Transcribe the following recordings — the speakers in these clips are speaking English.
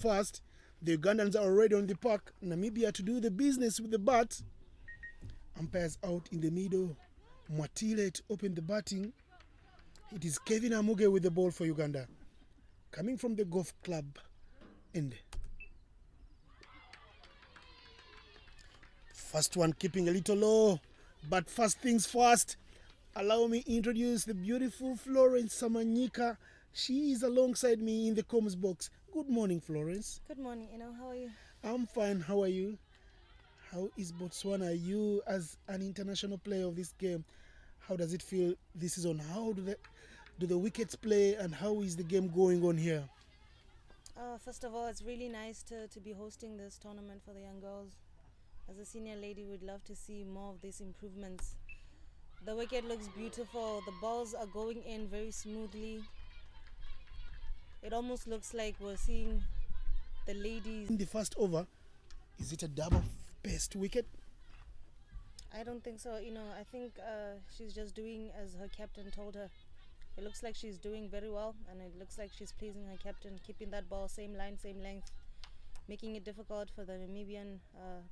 First, the Ugandans are already on the park. Namibia to do the business with the bat. Umpires out in the middle. Mwatile to open the batting. It is Kevin Amuge with the ball for Uganda. Coming from the golf club end. First one keeping a little low. But first things first. Allow me introduce the beautiful Florence Samanyika. She is alongside me in the comms box. Good morning, Florence. Good morning, How are you? I'm fine. How are you? How is Botswana? You, as an international player of this game, how does it feel this season? How do the wickets play, and how is the game going on here? First of all, it's really nice to be hosting this tournament for the young girls. As a senior lady, we'd love to see more of these improvements. The wicket looks beautiful. The balls are going in very smoothly. It almost looks like we're seeing the ladies. In the first over, is it a double-paced wicket? I don't think so. I think she's just doing as her captain told her. It looks like she's doing very well, and it looks like she's pleasing her captain, keeping that ball same line, same length, making it difficult for the Namibian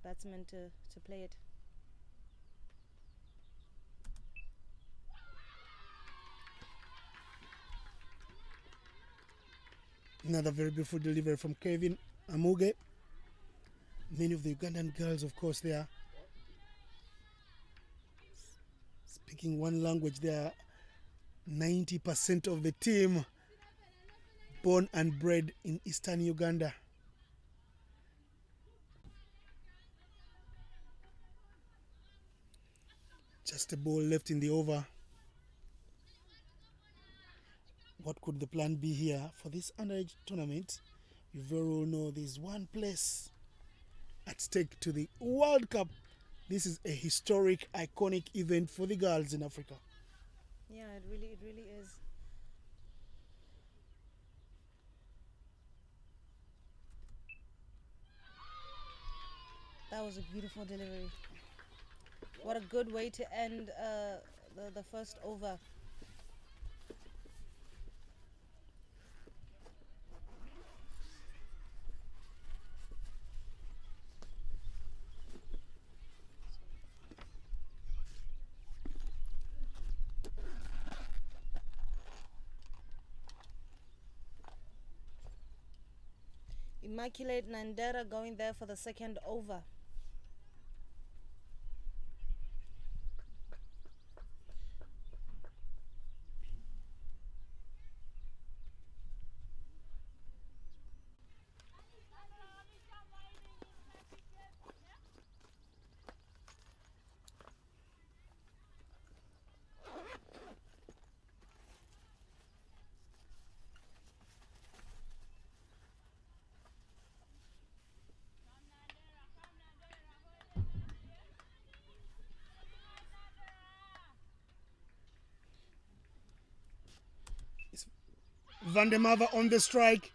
batsmen to play it. Another very beautiful delivery from Kevin Amuge. Many of the Ugandan girls, of course, they are speaking one language. They are 90% of the team born and bred in eastern Uganda. Just a ball left in the over. What could the plan be here for this underage tournament? You very well know there's one place at stake to the World Cup. This is a historic, iconic event for the girls in Africa. Yeah, it really is. That was a beautiful delivery. What a good way to end the first over. Immaculate Nandera going there for the second over. Van der Merwe on the strike.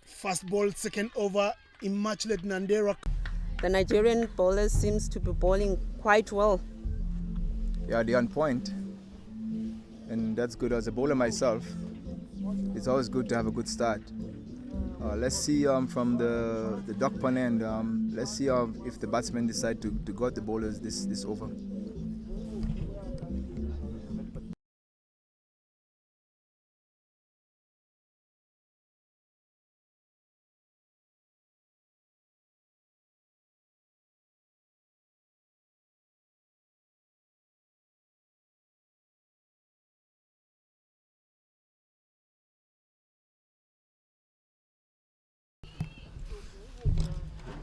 First ball, second over, Immaculate Nandera. The Nigerian bowlers seems to be bowling quite well. Yeah, they're on point. And that's good. As a bowler myself, it's always good to have a good start. Let's see from the duck pond end, let's see if the batsmen decide to guard the bowlers this over.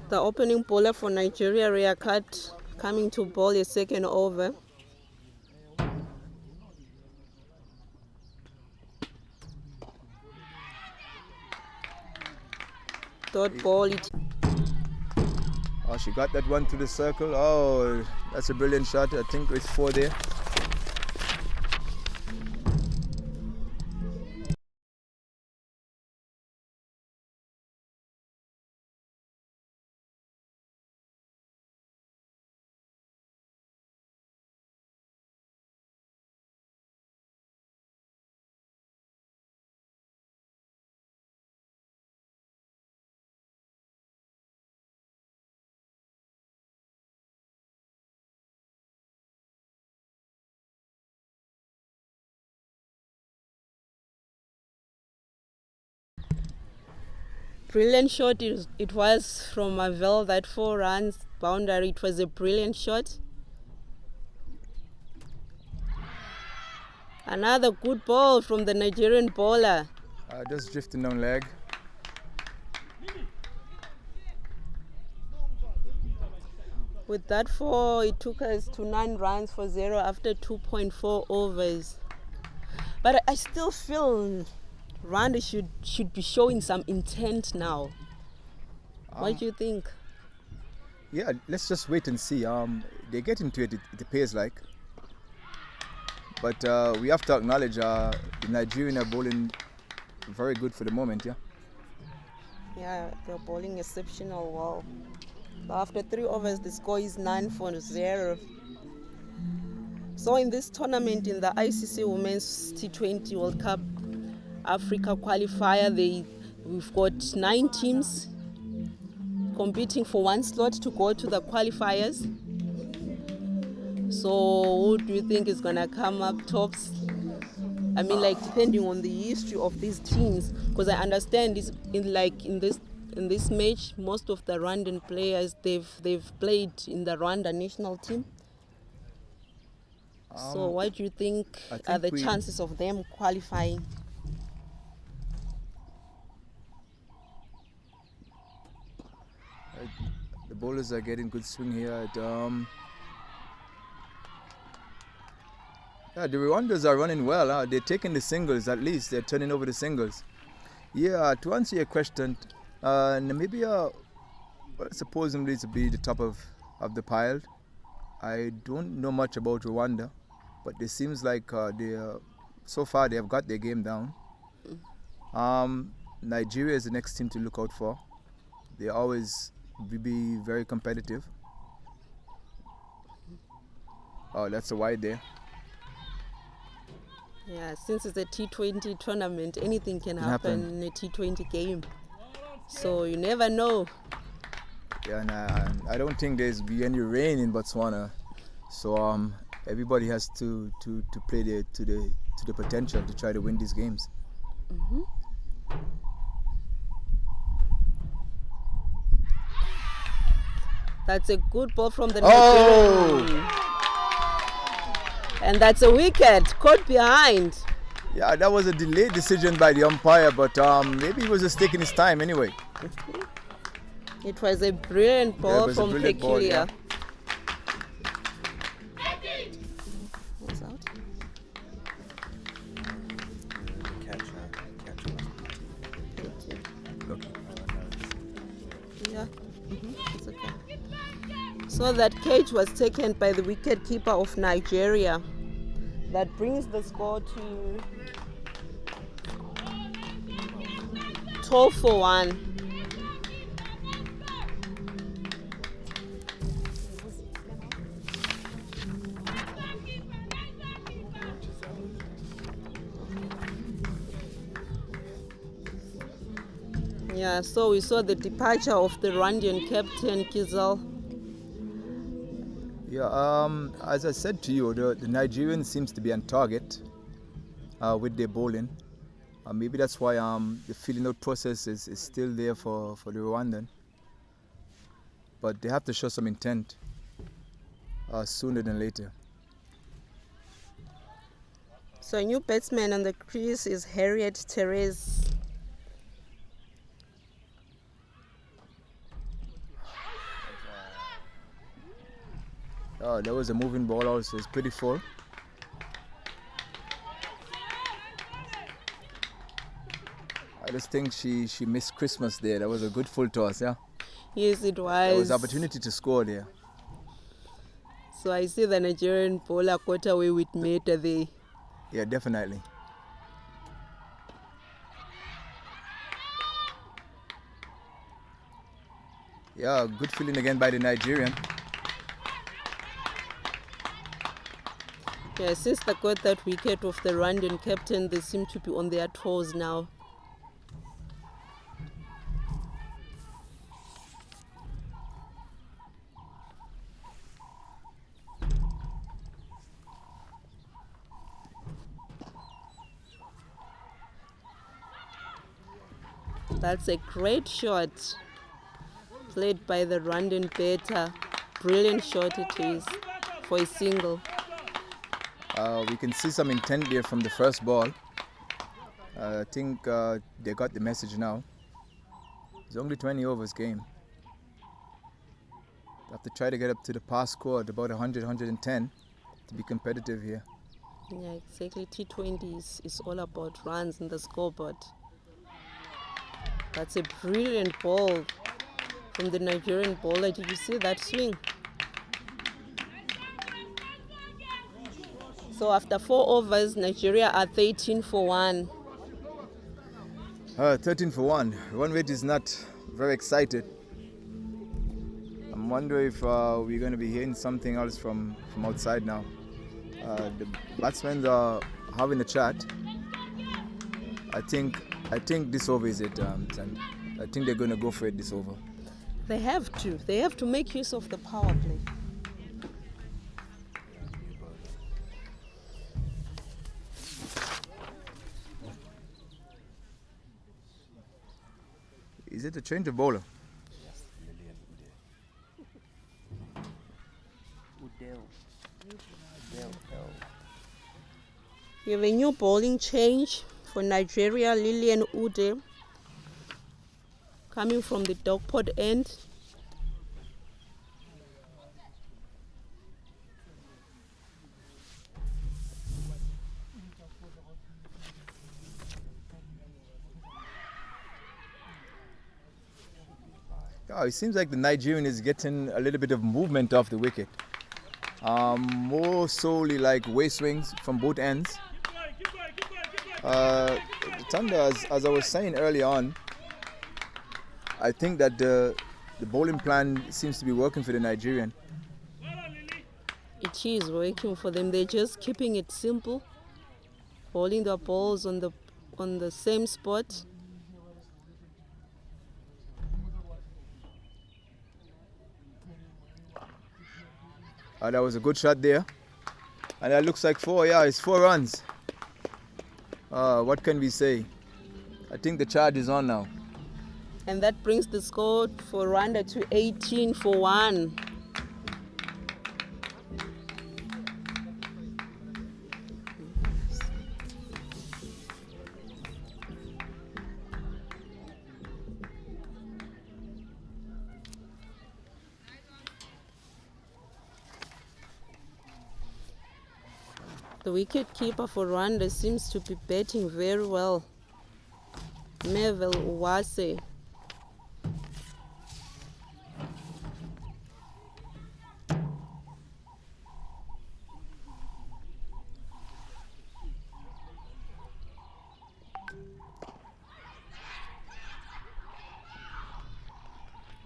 The opening bowler for Nigeria, Riakat, coming to bowl a second over. Third ball. Oh, she got that one to the circle. Oh, that's a brilliant shot. I think it's 4 there. Brilliant shot it was from Mavel, that 4 runs boundary. It was a brilliant shot. Another good ball from the Nigerian bowler. Just drifting down leg. With that 4, it took us to 9 runs for 0 after 2.4 overs. But I still feel Rwanda should be showing some intent now. What do you think? Yeah, let's just wait and see. They get into it, it appears like. But we have to acknowledge the Nigerian are bowling very good for the moment, yeah? Yeah, they're bowling exceptional well. So after 3 overs, the score is 9 for 0. So in this tournament, in the ICC Women's T20 World Cup Africa Qualifier, we've got 9 teams competing for 1 slot to go to the qualifiers. So who do you think is gonna come up tops? I mean, like, depending on the history of these teams, because I understand in this match, most of the Rwandan players they've played in the Rwanda national team. So what do you think are the chances of them qualifying? The bowlers are getting good swing here. Yeah, the Rwandans are running well. They're taking the singles, at least. They're turning over the singles. Yeah, to answer your question, Namibia supposedly to be the top of the pile. I don't know much about Rwanda, but it seems like so far they have got their game down. Nigeria is the next team to look out for. They always be very competitive. Oh, that's a wide there. Yeah, since it's a T20 tournament, anything can happen in a T20 game. So you never know. Yeah, and I don't think there's be any rain in Botswana. So everybody has to play to the potential to try to win these games. Mm-hmm. That's a good ball from the Nigerian. And that's a wicket, caught behind. Yeah, that was a delayed decision by the umpire, but maybe he was just taking his time anyway. It was a brilliant ball from Peculiar. What's out? Okay. Yeah, it's okay. So that catch was taken by the wicket keeper of Nigeria. That brings the score to 12 for 1. Yeah, so we saw the departure of the Rwandan captain Kizal. Yeah, as I said to you, the Nigerian seems to be on target with their bowling. Maybe that's why the feeling out process is still there for the Rwandan. But they have to show some intent sooner than later. So a new batsman on the crease is Harriet Therese. Oh, that was a moving ball also. It's pretty full. I just think she missed Christmas there. That was a good full toss, yeah? Yes, it was. There was opportunity to score there. So I see the Nigerian bowler caught away with Meta there. Yeah, definitely. Yeah, good feeling again by the Nigerian. Yeah, since they got that wicket of the Rwandan captain, they seem to be on their toes now. That's a great shot played by the Rwandan batter. Brilliant shot it is for a single. We can see some intent there from the first ball. I think they got the message now. It's only 20 overs game. They have to try to get up to the past score at about 100, 110 to be competitive here. Yeah, exactly. T20 is all about runs in the scoreboard. That's a brilliant ball from the Nigerian bowler. Did you see that swing? So after 4 overs, Nigeria are 13 for 1. 13 for 1. One rate is not very excited. I'm wondering if we're going to be hearing something else from outside now. The batsmen are having a chat. I think this over is it, and I think they're going to go for it this over. They have to. They have to make use of the power play. Is it a change of bowler? Yes, Udell. We have a new bowling change for Nigeria. Lillian Ude coming from the dogpot end. Oh, it seems like the Nigerian is getting a little bit of movement off the wicket. More solely like waist swings from both ends. The Thunder, as I was saying earlier on, I think that the bowling plan seems to be working for the Nigerian. It is working for them. They're just keeping it simple, bowling their balls on the same spot. That was a good shot there. And that looks like 4, yeah, it's 4 runs. What can we say? I think the charge is on now. And that brings the score for Rwanda to 18 for 1. The wicket keeper for Rwanda seems to be batting very well. Melville Uwase.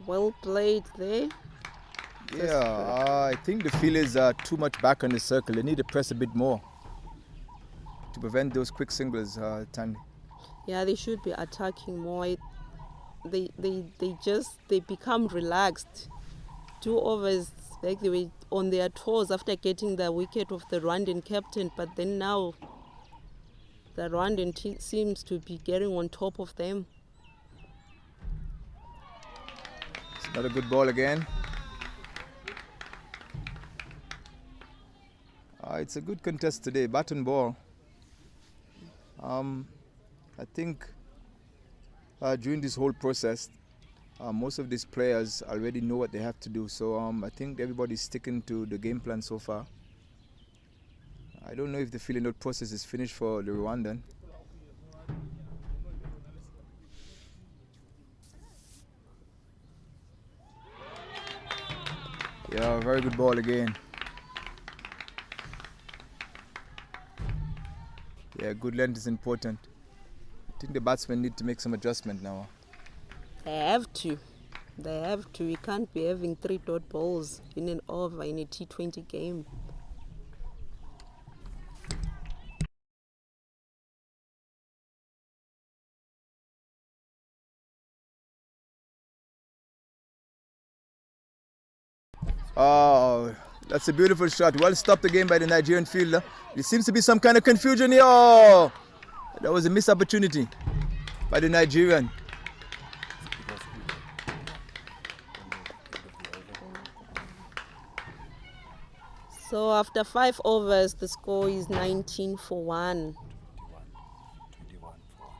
Well played there. Yeah, I think the fielders are too much back on the circle. They need to press a bit more to prevent those quick singles, Tandy. Yeah, they should be attacking more. They become relaxed. 2 overs, like they were on their toes after getting the wicket of the Rwandan captain, but then now the Rwandan team seems to be getting on top of them. It's not a good ball again. It's a good contest today, bat and ball. I think during this whole process, most of these players already know what they have to do. So I think everybody's sticking to the game plan so far. I don't know if the filling out process is finished for the Rwandan. Yeah, very good ball again. Yeah, good length is important. I think the batsmen need to make some adjustment now. They have to. They have to. We can't be having 3 dot balls in an over in a T20 game. Oh, that's a beautiful shot. Well stopped again by the Nigerian fielder. There seems to be some kind of confusion here. Oh, that was a missed opportunity by the Nigerian. So after 5 overs, the score is 19 for 1. 21 for 1.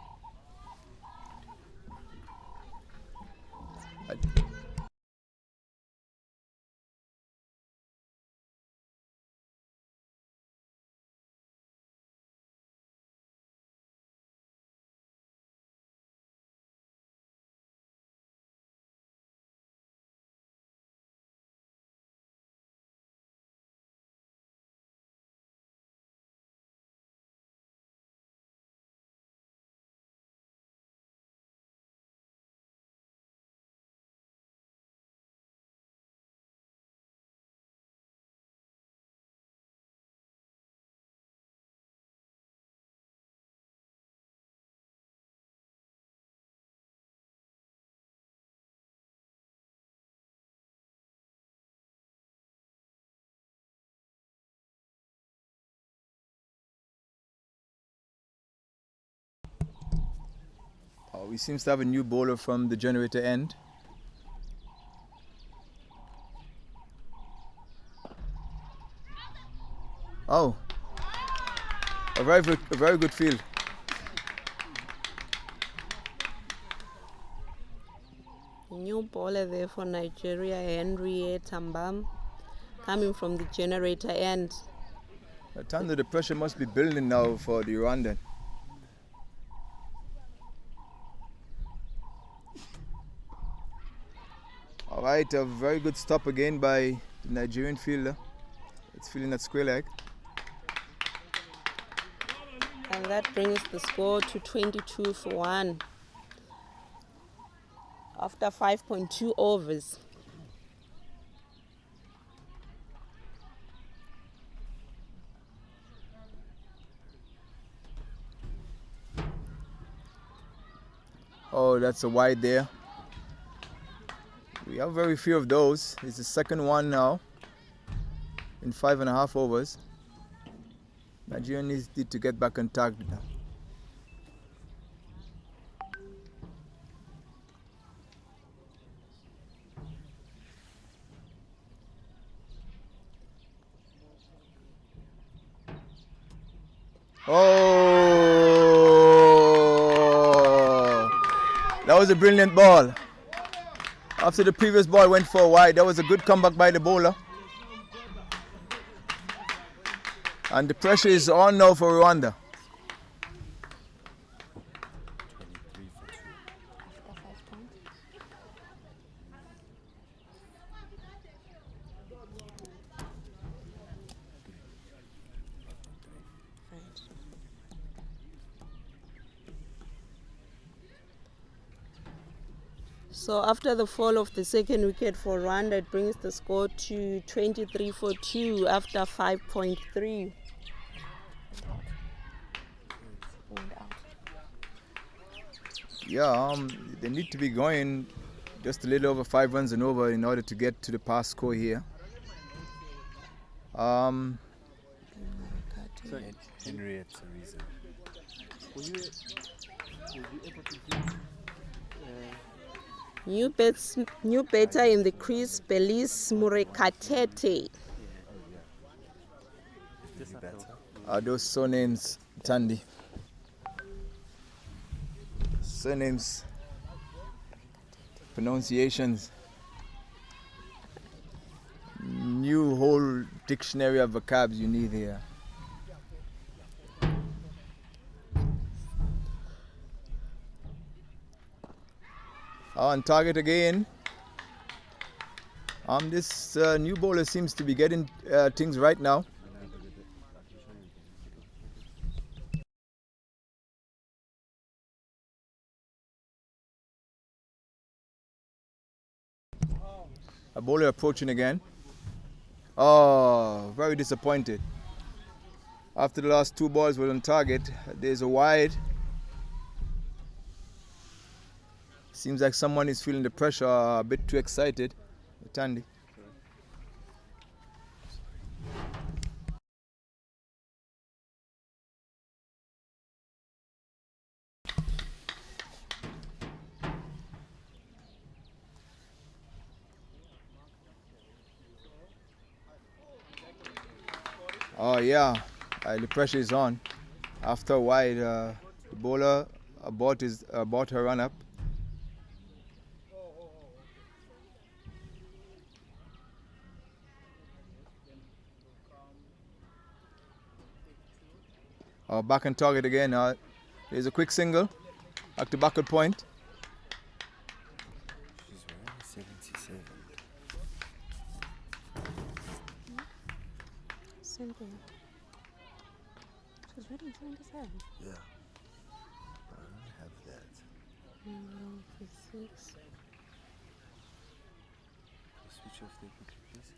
We seem to have a new bowler from the generator end. Oh, a very good field. New bowler there for Nigeria, Henrietta Mbam, coming from the generator end. Tanda, the pressure must be building now for the Rwandan. All right, a very good stop again by the Nigerian fielder. It's feeling that square leg. And that brings the score to 22 for 1. After 5.2 overs. Oh, that's a wide there. We have very few of those. It's the second one now in 5.5 overs. Nigeria needs to get back on target now. Oh, that was a brilliant ball. After the previous ball went for a wide, that was a good comeback by the bowler. And the pressure is on now for Rwanda. 23 for 2. So after the fall of the second wicket for Rwanda, it brings the score to 23 for 2 after 5.3. Yeah, they need to be going just a little over 5 runs and over in order to get to the pass score here. So, Henrietta's a reason. Were you able to do New batter in the crease, Belis Murekatete. just better? Are those surnames, Tandy? Surnames, pronunciations. New whole dictionary of vocabs you need here. On target again. This new bowler seems to be getting things right now. A bowler approaching again. Oh, very disappointed. After the last 2 balls were on target, there's a wide. Seems like someone is feeling the pressure, a bit too excited. Tandy. Oh yeah, the pressure is on. After a while, the bowler about her run up. Back on target again. There's a quick single. Back to backward point. She's wearing 77. Same thing. She's ready 77. Yeah. But I don't have that. 6. Switch off the picture, please.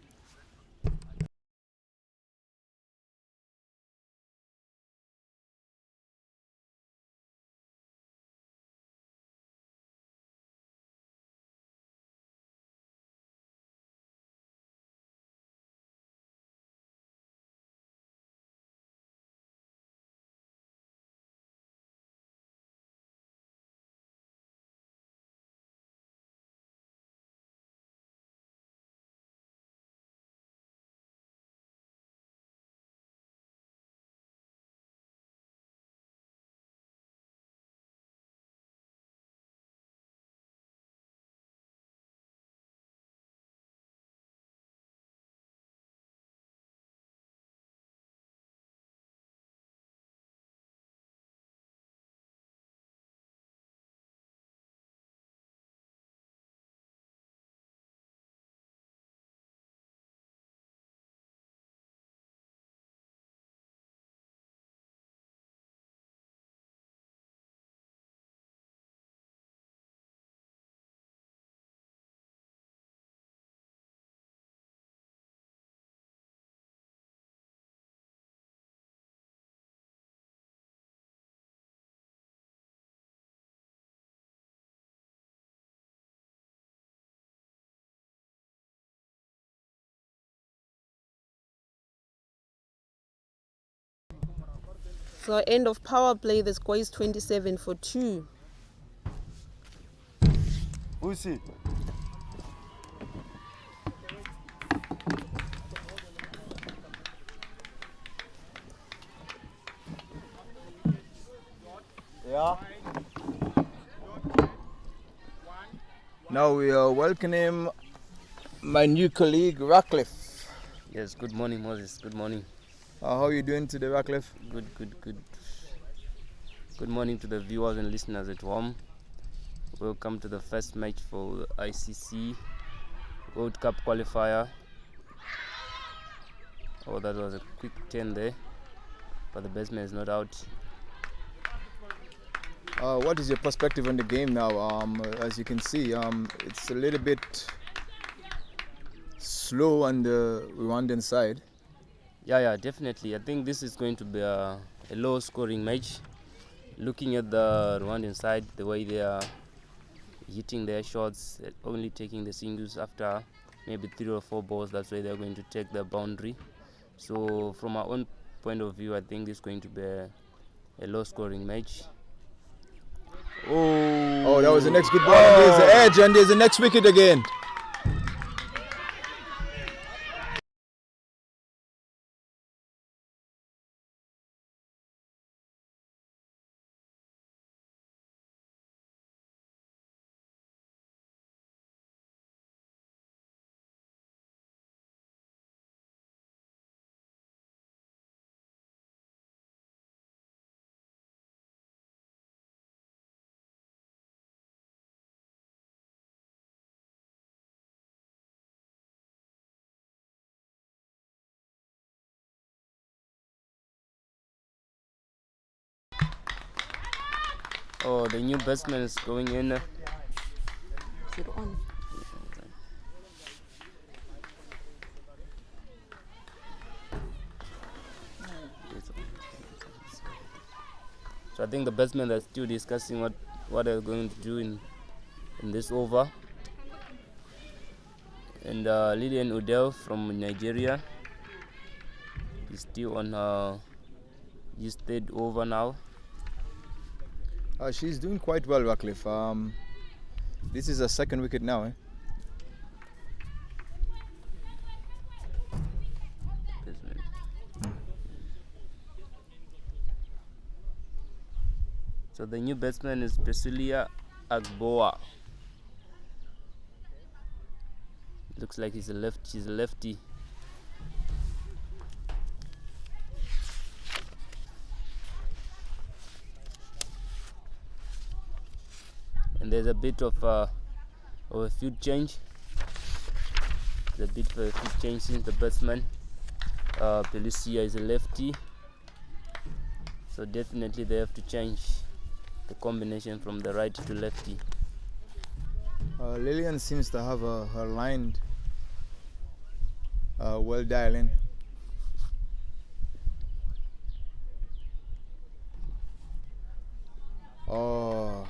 So end of power play, the score is 27 for 2. Who's he? Yeah. Now we are welcoming my new colleague Ratcliffe. Yes, good morning, Moses. Good morning. How are you doing today, Ratcliffe? Good. Good morning to the viewers and listeners at home. Welcome to the first match for the ICC World Cup qualifier. Oh, that was a quick 10 there, but the batsman is not out. What is your perspective on the game now? As you can see, it's a little bit slow on the Rwandan side. Yeah, definitely. I think this is going to be a low-scoring match. Looking at the Rwandan side, the way they are hitting their shots, only taking the singles after maybe 3 or 4 balls, that's why they're going to take the boundary. So from our own point of view, I think this is going to be a low-scoring match. Oh, that was the next good ball. And there's the edge, and there's the next wicket again. Oh, the new batsman is going in. Is it on? So I think the batsmen are still discussing what they're going to do in this over. And Lillian Odell from Nigeria is still on his 3rd over now. She's doing quite well, Ratcliffe. This is her 2nd wicket now. So the new batsman is Pesulia Agboa. Looks like he's a lefty. And there's a bit of a field change. There's a bit of a field change since the batsman Pelusia is a lefty. So definitely they have to change the combination from the right to lefty. Lillian seems to have her line well dialed in. Oh,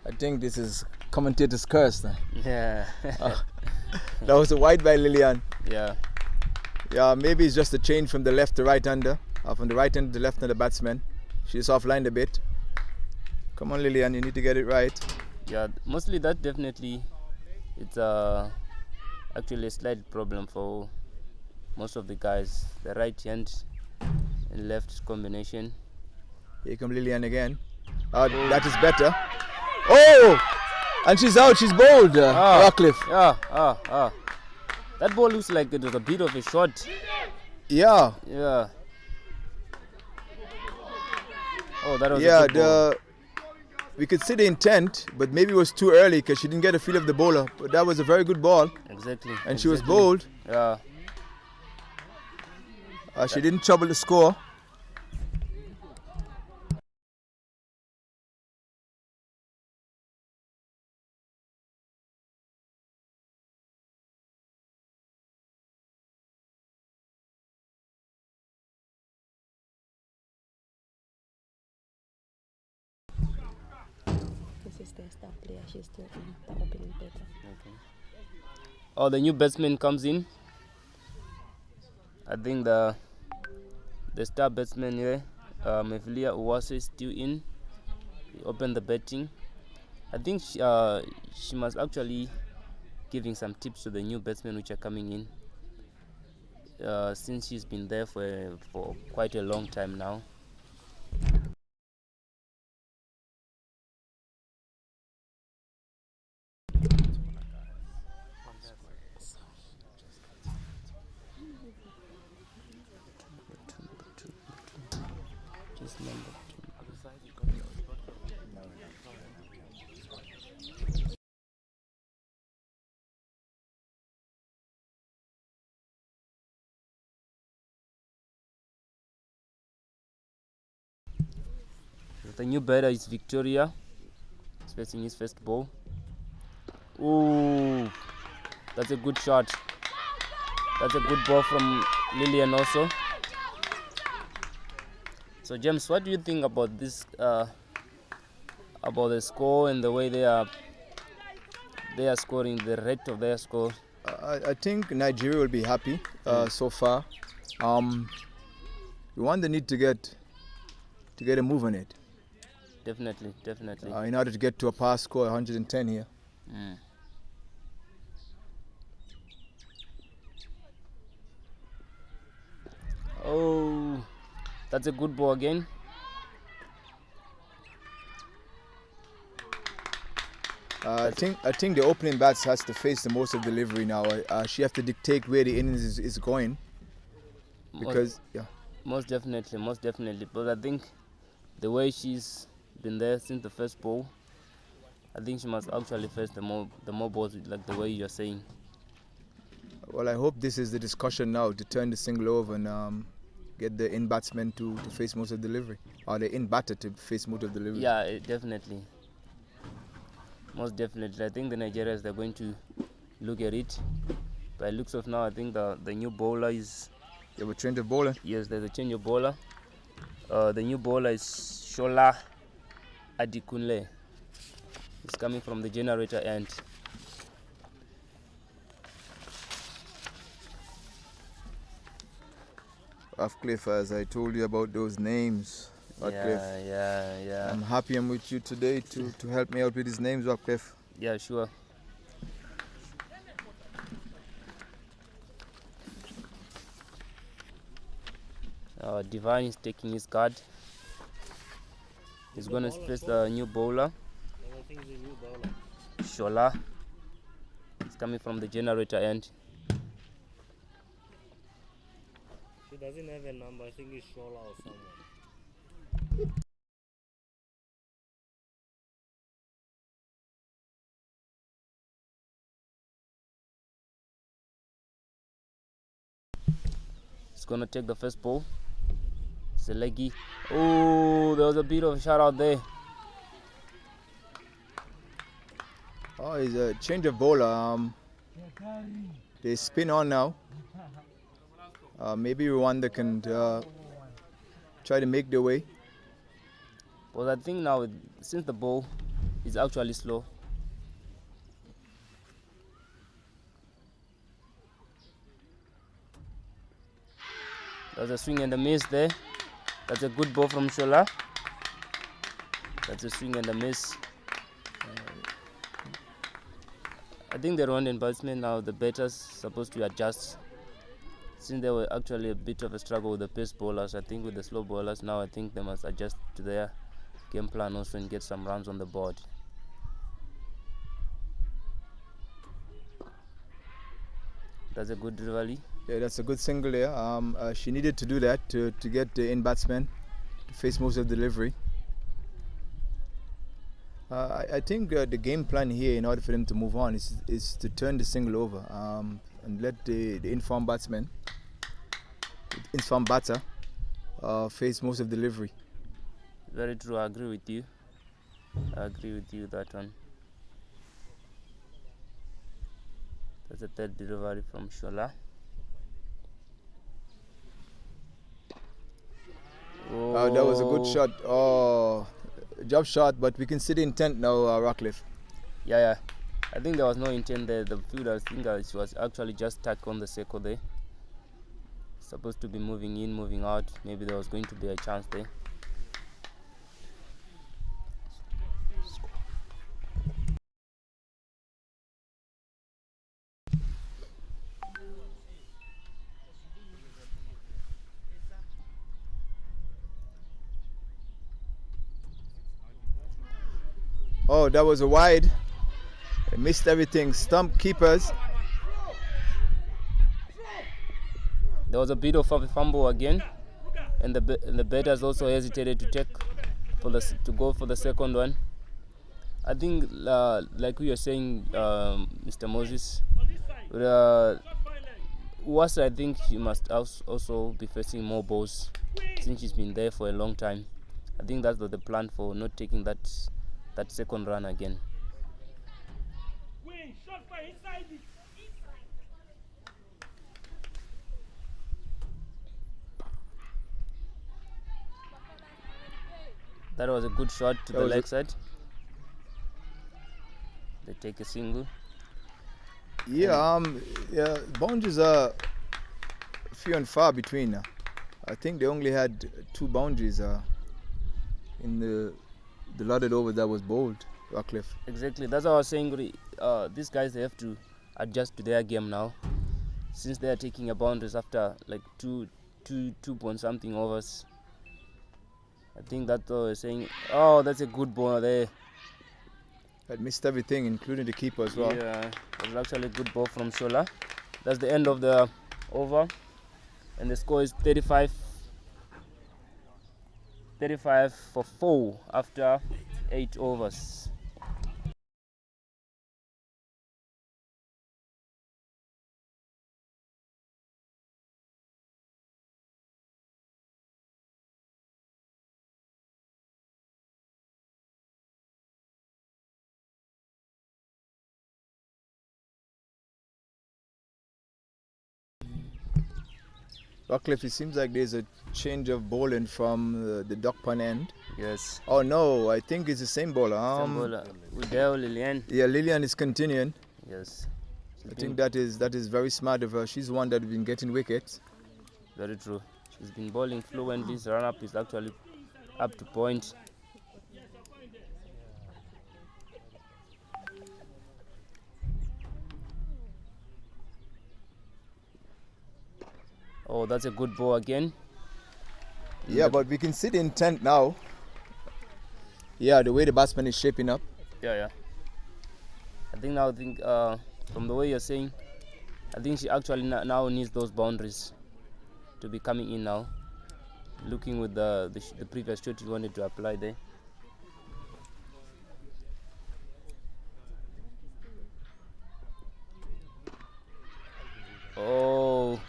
I think this is commentator's curse. Yeah. That was a wide by Lillian. Yeah. Yeah, maybe it's just a change from the left to right hander, from the right hand to the left hander batsman. She's offlined a bit. Come on, Lillian, you need to get it right. Yeah, mostly that definitely it's actually a slight problem for most of the guys. The right hand and left combination. Here come Lillian again. That is better. Oh! And she's out, she's bowled, Ratcliffe. That ball looks like it was a bit of a shot. Yeah. Yeah. Oh, that was a good ball. We could see the intent, but maybe it was too early because she didn't get a feel of the bowler. But that was a very good ball. Exactly. And she was bowled. Yeah. She didn't trouble the score. This is the star player. She's still in the opening paper. Okay. Oh, the new batsman comes in. I think the star batsman here, Mefilia Uwase, is still in. He opened the batting. I think she must actually giving some tips to the new batsmen which are coming in, since she's been there for quite a long time now. Just number 2. The new batter is Victoria. He's facing his first ball. Ooh, that's a good shot. That's a good ball from Lillian also. So James, what do you think about this? About the score and the way they are scoring, the rate of their score? I think Nigeria will be happy so far. Rwanda need to get a move on it. Definitely. In order to get to a pass score 110 here. Oh, that's a good ball again. I think the opening bats has to face the most of delivery now. She has to dictate where the innings is going. Because most definitely. But I think the way she's been there since the first ball, I think she must actually face the more balls, like the way you're saying. Well, I hope this is the discussion now to turn the single over and get the in batsman to face most of the delivery, or the in batter to face most of the delivery. Yeah, definitely. Most definitely. I think the Nigerians, they're going to look at it. By looks of now, I think the new bowler is... You have a change of bowler? Yes, there's a change of bowler. The new bowler is Shola Adikunle. He's coming from the generator end. Ratcliffe, as I told you about those names, Ratcliffe. Yeah. I'm happy I'm with you today to help me out with these names, Ratcliffe. Yeah, sure. Divine is taking his card. He's going to face the new bowler. I think he's a new bowler. Shola. It's coming from the generator end. He doesn't have a number. I think he's Shola or someone. He's going to take the first ball. It's a leggy. Oh, there was a bit of a shot out there. Oh, it's a change of bowler. They spin on now. Maybe Rwanda can try to make their way. But I think now, since the ball is actually slow, there's a swing and a miss there. That's a good ball from Shola. That's a swing and a miss. I think the Rwandan batsmen now, the batters, supposed to adjust. Since there were actually a bit of a struggle with the pace bowlers, I think with the slow bowlers now, I think they must adjust to their game plan also and get some runs on the board. That's a good delivery. Yeah, that's a good single there. She needed to do that to get the in batsman to face most of the delivery. I think the game plan here, in order for them to move on, is to turn the single over and let the informed batsman, informed batter, face most of the delivery. Very true. I agree with you. I agree with you that one. That's a third delivery from Shola. Oh, That was a good shot. Oh, job shot, but we can see the intent now, Rockcliffe. Yeah. I think there was no intent there. The fielder, I think she was actually just stuck on the circle there. Supposed to be moving in, moving out. Maybe there was going to be a chance there. Oh, that was a wide. They missed everything. Stump keepers. There was a bit of a fumble again, and the batters also hesitated to go for the second one. I think, like we were saying, Mr. Moses, Wasa, I think she must also be facing more balls since she's been there for a long time. I think that's the plan for not taking that second run again. That was a good shot to the leg side. They take a single. Yeah, boundaries are few and far between. I think they only had 2 boundaries in the loaded over that was bowled, Rockcliffe. Exactly, that's what I was saying. These guys, they have to adjust to their game now, since they are taking a boundaries after like two point something overs. I think that's what I was saying. Oh, that's a good ball there. Had missed everything, including the keeper as well. Yeah, it was actually a good ball from Shola. That's the end of the over, and the score is 35 for 4 after 8 overs. Rockcliffe, it seems like there's a change of bowling from the duck pun end. Yes. Oh no, I think it's the same bowler. Same bowler. Udell Lilian. Yeah, Lillian is continuing. Yes. I think that is very smart of her. She's the one that's been getting wickets. Very true. She's been bowling fluently. This run-up is actually up to point. Oh, that's a good ball again. Yeah, but we can see the intent now. Yeah, the way the batsman is shaping up. Yeah. I think from the way you're saying, I think she actually now needs those boundaries to be coming in now. Looking with the previous shot you wanted to apply there. Oh,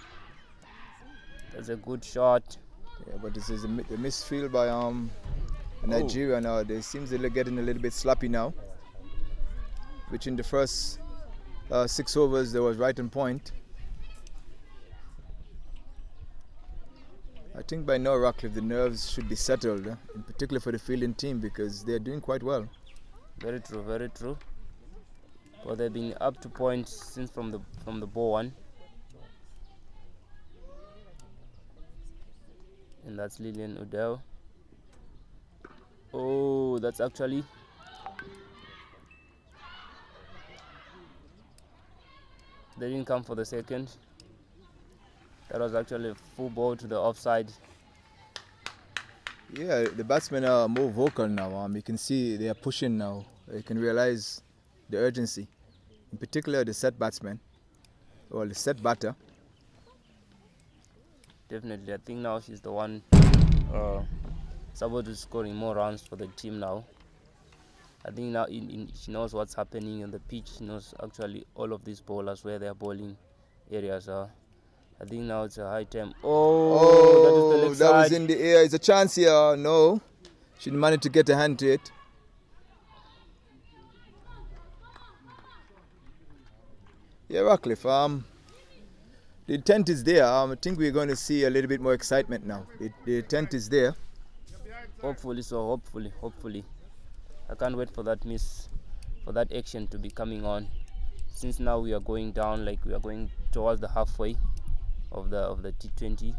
that's a good shot. Yeah, but this is a misfield by Nigeria now. They seems they're getting a little bit sloppy now. Which in the first 6 overs they was right on point. I think by now, Ratcliffe, the nerves should be settled, in particular for the fielding team, because they're doing quite well. Very true, very true. But they've been up to points since from the ball one. And that's Lillian Odell. Oh, that's actually they didn't come for the second. That was actually a full ball to the offside. Yeah, the batsmen are more vocal now. You can see they are pushing now. You can realize the urgency. In particular, the set batsman, or the set batter. Definitely, I think now she's the one supposed to scoring more runs for the team now. I think now she knows what's happening on the pitch. She knows actually all of these bowlers where their bowling areas are. I think now it's a high time. Oh, that was in the air. It's a chance here. No, she managed to get a hand to it. Yeah, Ratcliffe. The intent is there. I think we're going to see a little bit more excitement now. The intent is there. Hopefully so. Hopefully. I can't wait for that action to be coming on. Since now we are going down, like we are going towards the halfway of the T20.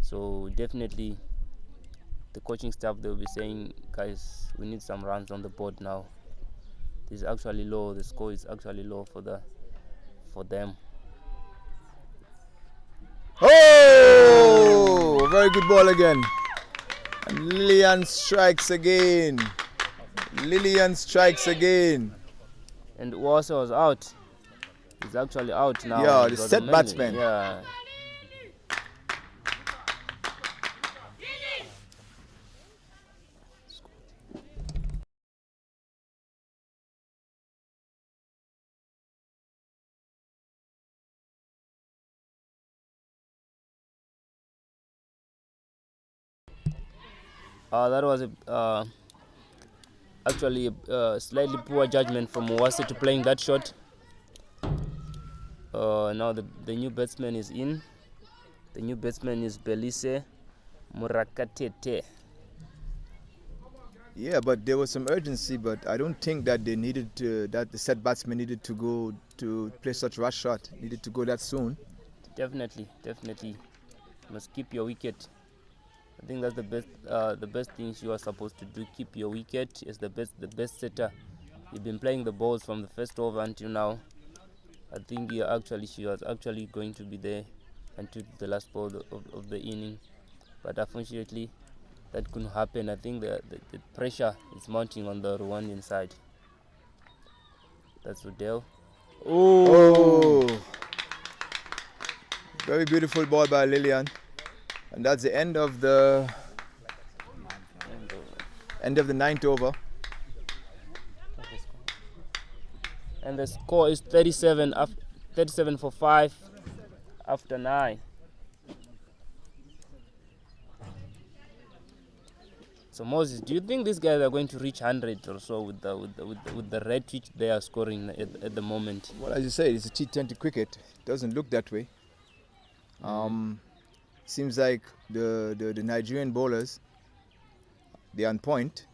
So definitely the coaching staff, they'll be saying, guys, we need some runs on the board now. This is actually low. The score is actually low for them. Oh, very good ball again. And Lillian strikes again. And Uwase was out. He's actually out now. Yeah, the set batsman. Yeah. That was actually a slightly poor judgment from Uwase to playing that shot. Now the new batsman is in. The new batsman is Belise Murakatete. Yeah, but there was some urgency, but I don't think that they needed that the set batsman needed to go to play such rush shot. Needed to go that soon. Definitely. You must keep your wicket. I think that's the best thing you are supposed to do. Keep your wicket as the best setter. You've been playing the balls from the first over until now. I think she was actually going to be there until the last ball of the inning, but unfortunately that couldn't happen. I think the pressure is mounting on the Rwandan side. That's Odell. Oh, very beautiful ball by Lillian. And that's the end of the 9th over. And the score is 37 for 5 after 9. So Moses, do you think these guys are going to reach 100 or so with the rate which they are scoring at the moment? Well, as you say, it's a T20 cricket. It doesn't look that way. Seems like the Nigerian bowlers, they're on point.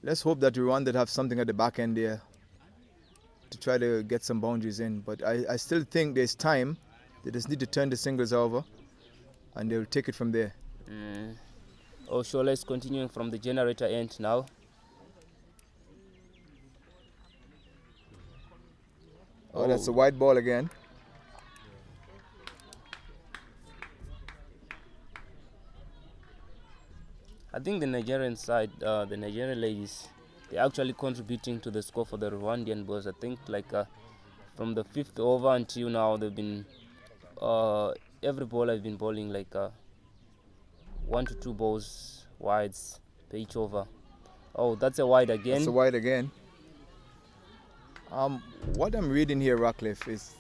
Let's hope that Rwanda have something at the back end there to try to get some boundaries in. But I still think there's time. They just need to turn the singles over and they'll take it from there. Oh, so let's continue from the generator end now. Oh, that's a wide ball again. I think the Nigerian side, the Nigerian ladies, they're actually contributing to the score for the Rwandan boys. I think like from the 5th over until now, they've been every ball has been bowling like 1 to 2 balls wides per each over. Oh, that's a wide again. That's a wide again. What I'm reading here, Ratcliffe, is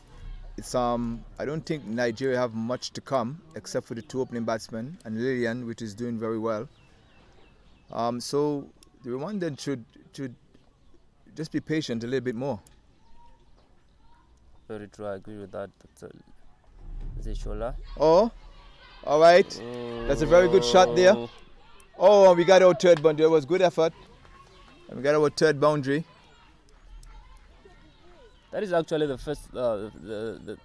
I don't think Nigeria have much to come except for the 2 opening batsmen and Lillian, which is doing very well. So the Rwandan should just be patient a little bit more. Very true, I agree with that. That's a shoulder. Oh, all right. That's a very good shot there. Oh, we got our 3rd boundary. It was good effort. And we got our 3rd boundary. That is actually the first the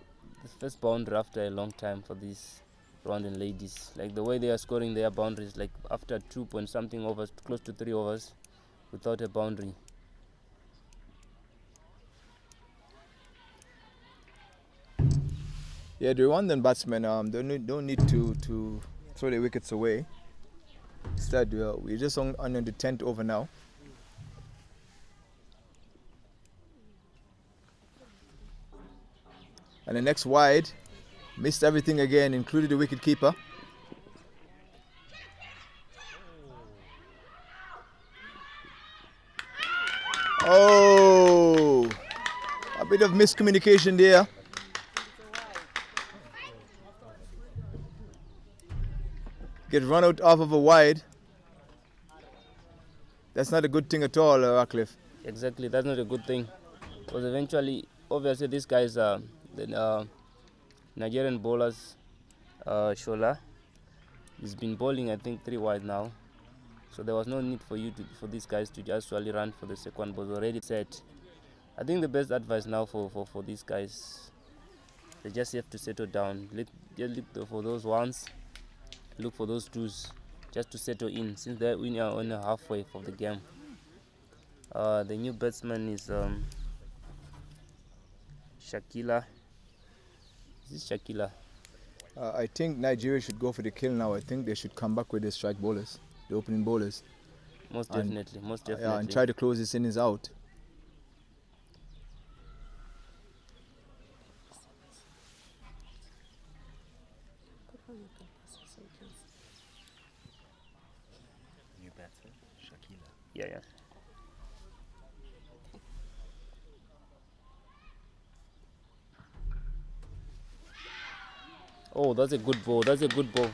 first boundary after a long time for these Rwandan ladies. Like the way they are scoring their boundaries, like after 2 point something overs, close to 3 overs, without a boundary. Yeah, the Rwandan batsmen don't need to throw the wickets away. Instead, we're just on the 10th over now. And the next wide, missed everything again, including the wicket keeper. Oh, a bit of miscommunication there. Get run out off of a wide. That's not a good thing at all, Ratcliffe. Exactly, that's not a good thing. Because eventually, obviously, these guys are the Nigerian bowlers. Shola, he's been bowling, I think, 3 wide now. So there was no need for these guys to just actually run for the second ball. Already set. I think the best advice now for these guys, they just have to settle down. Look for those ones. Look for those 2s just to settle in, since they're on the halfway of the game. The new batsman is Shakila. Is this Shakila? I think Nigeria should go for the kill now. I think they should come back with the strike bowlers, the opening bowlers. Most definitely. Yeah, and try to close this innings out. New batsman, Shakila. Yeah. Oh, that's a good ball. That's a good ball.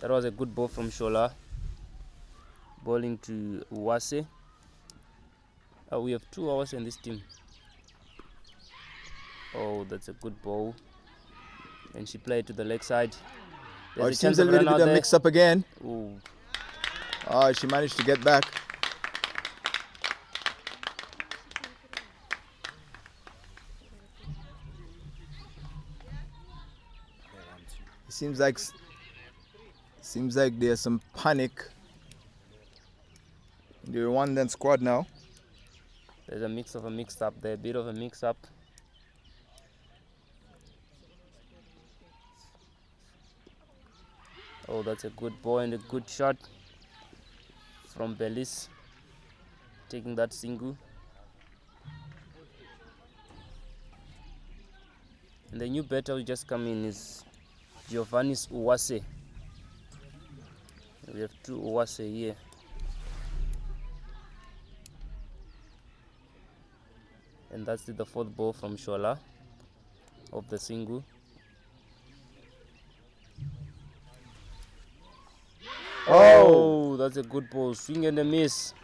That was a good ball from Shola. Bowling to Uwase. We have 2 hours in this team. Oh, that's a good ball. And she played to the leg side. It seems a little bit of mix up again. Ooh. She managed to get back. It seems like there's some panic in the Rwandan squad now. There's a mix-up there, a bit of a mix-up. Oh, that's a good ball and a good shot from Belis, taking that single. And the new batter who just come in is Giovannis Uwase. We have 2 Uwase here. And that's the 4th ball from Shola of the single. Oh, that's a good ball. Swing and a miss.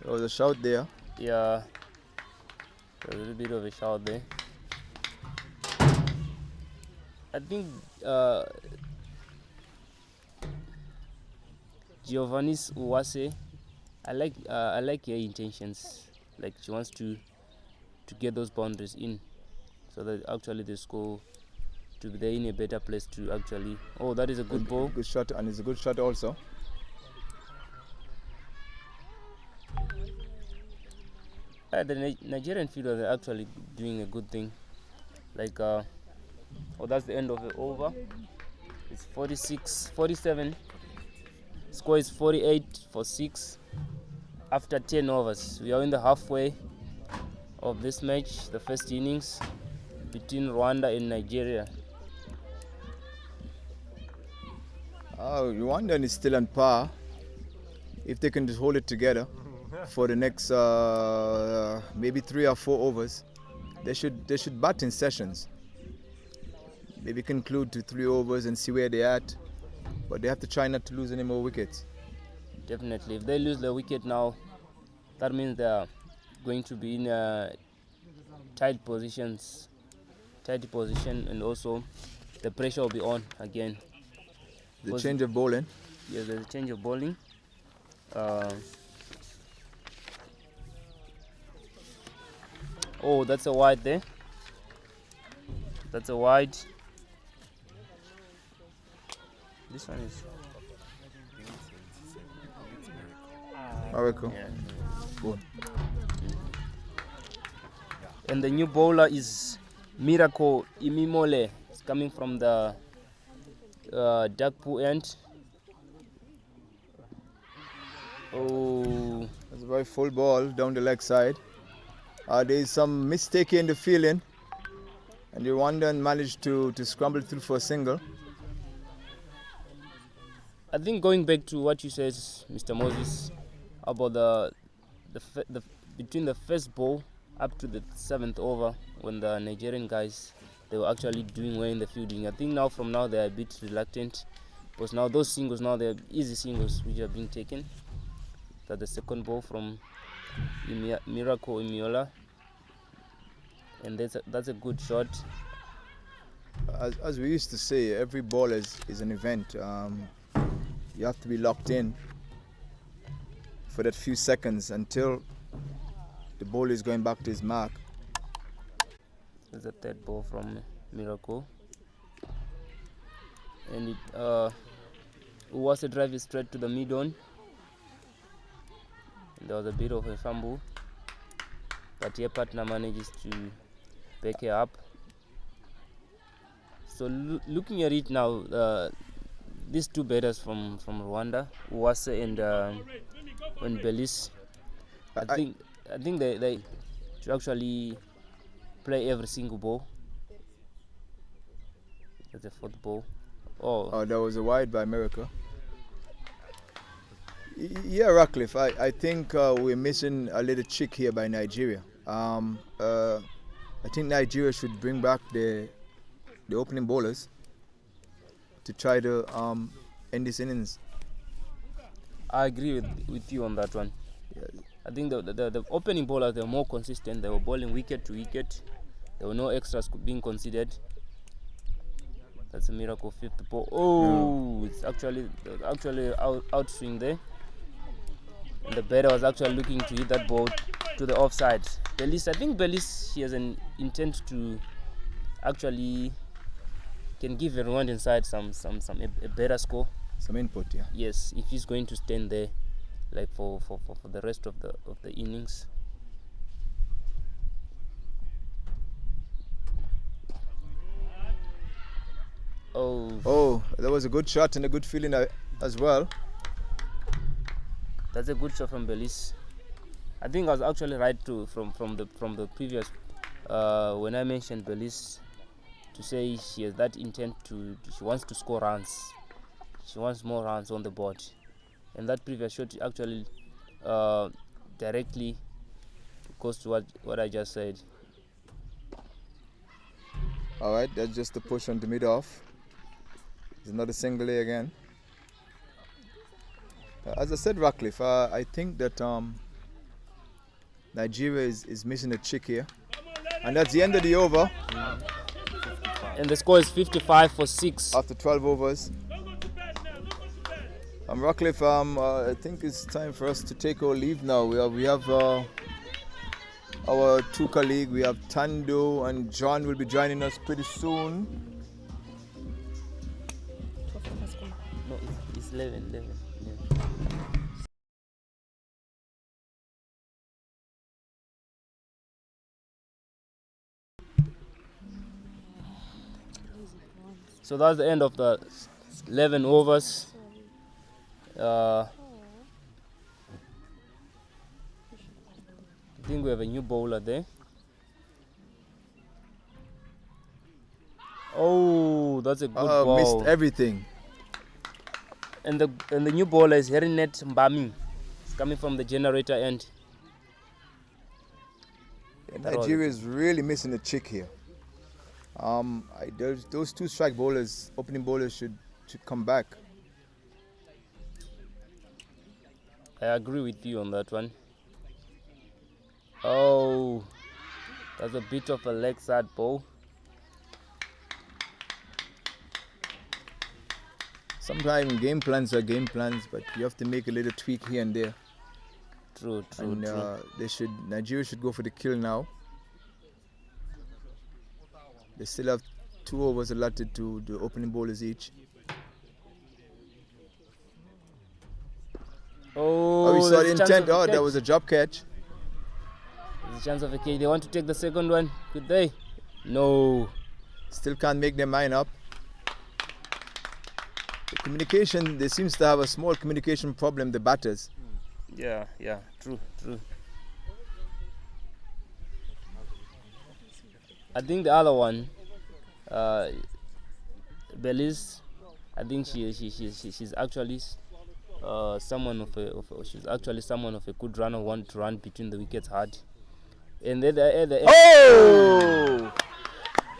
There was a shout there. Yeah, a little bit of a shout there. I think Giovannis Uwase, I like her intentions. Like she wants to get those boundaries in, so that actually the score to be there in a better place to actually. Oh, that is a good ball. Good shot, and it's a good shot also. The Nigerian fielders are actually doing a good thing. Like, that's the end of the over. It's 47. Score is 48 for 6 after 10 overs. We are in the halfway of this match, the first innings between Rwanda and Nigeria. Rwanda is still on par. If they can just hold it together for the next maybe 3 or 4 overs, they should bat in sessions. Maybe conclude to 3 overs and see where they're at. But they have to try not to lose any more wickets. Definitely. If they lose the wicket now, that means they are going to be in tight position, and also the pressure will be on again. The change of bowling. Yes, there's a change of bowling. Oh, that's a wide there. That's a wide. This one is Miracle. yeah. Good. And the new bowler is Miracle Imimole. It's coming from the Dakpu end. Oh, That's a very full ball down the leg side. There is some mistake in the fielding, and Rwanda managed to scramble through for a single. I think going back to what you said, Mr. Moses, about the between the first ball up to the 7th over, when the Nigerian guys, they were actually doing well in the fielding. I think now from now they are a bit reluctant, because now those singles, now they're easy singles which are being taken. That the second ball from Miracle Imiola, and that's a good shot. As we used to say, every ball is an event. You have to be locked in for that few seconds until the ball is going back to his mark. There's a third ball from Miracle, and it was a drive straight to the mid-on. There was a bit of a fumble, but your partner manages to pick it up. So looking at it now, these two batters from Rwanda, Uwase and Belize, I think they should actually play every single ball. That's the 4th ball. Oh, that was a wide by Miracle. Yeah, Ratcliffe, I think we're missing a little trick here by Nigeria. I think Nigeria should bring back the opening bowlers to try to end this innings. I agree with you on that one. Yeah. I think the opening bowlers, they were more consistent. They were bowling wicket to wicket. There were no extras being considered. That's a Miracle 5th ball. Oh, it's actually outswing there. And the batter was actually looking to hit that ball to the offside. Belize, I think Belize, he has an intent to actually can give the Rwandan side a better score. Some input, yeah. Yes, if he's going to stand there like for the rest of the innings. Oh, that was a good shot and a good feeling as well. That's a good shot from Belize. I think I was actually right from the previous when I mentioned Belize, to say she has that intent she wants to score runs. She wants more runs on the board. And that previous shot actually directly goes to what I just said. All right, that's just a push on the mid-off. It's another single A again. As I said, Ratcliffe, I think that Nigeria is missing a trick here. And that's the end of the over. And the score is 55 for 6. After 12 overs. Ratcliffe, I think it's time for us to take our leave now. We have our two colleagues. We have Tando and John will be joining us pretty soon. No, it's 11. So that's the end of the 11 overs. I think we have a new bowler there. Oh, that's a good ball. Missed everything. And the new bowler is Herinet Mbami. It's coming from the generator end. Yeah, Nigeria is really missing a chick here. Those two strike bowlers, opening bowlers should come back. I agree with you on that one. Oh, that's a bit of a leg side ball. Sometimes game plans are game plans, but you have to make a little tweak here and there. True. Nigeria should go for the kill now. They still have 2 overs allotted to the opening bowlers each. Oh, we saw the there's a chance intent. of a Oh, catch. that was a drop catch. There's a chance of a catch. They want to take the second one. Could they? No. Still can't make their mind up. The communication, they seems to have a small communication problem, the batters. Yeah, true. I think the other one, Belize, I think she's actually someone of a good runner, want to run between the wickets hard. And then at the end, Oh!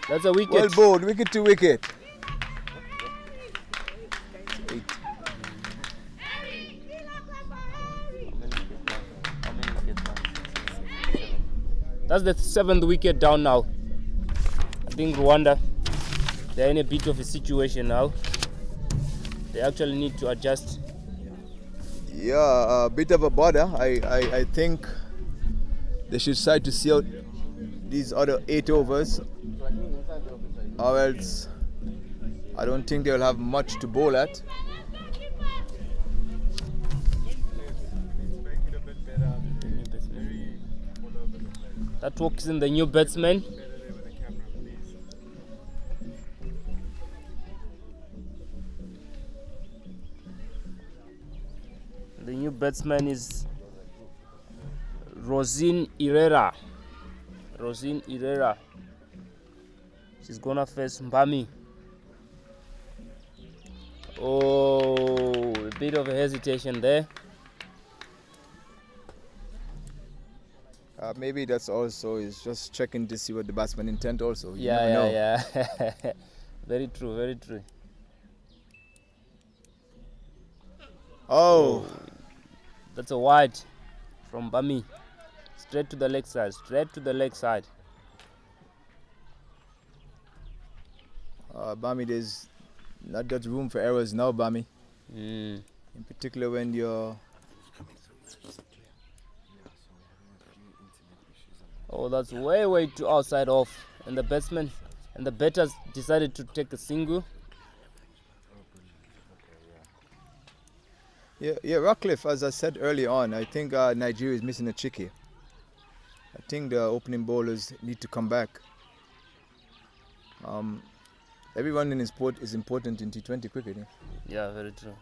That's a wicket. Well bowled, wicket to wicket. 8. That's the 7th wicket down now. I think Rwanda, they're in a bit of a situation now. They actually need to adjust. Yeah, a bit of a bother. I think they should try to see out these other 8 overs, or else I don't think they'll have much to bowl at. That walks in the new batsman. The new batsman is Rosine Herrera. She's gonna face Mbami. Oh, a bit of a hesitation there. Maybe that's also is just checking to see what the batsman intent also. You never know. Yeah. Very true. Oh. That's a wide from Mbami. Straight to the leg side. Bami, there's not that room for errors now, Bami. In particular when you're... Oh, that's way too outside off. And the batsman and the batters decided to take a single. Yeah, Rockcliffe, as I said early on, I think Nigeria is missing a chick here. I think the opening bowlers need to come back. Everyone in sport is important in T20 cricket. Yeah, very true.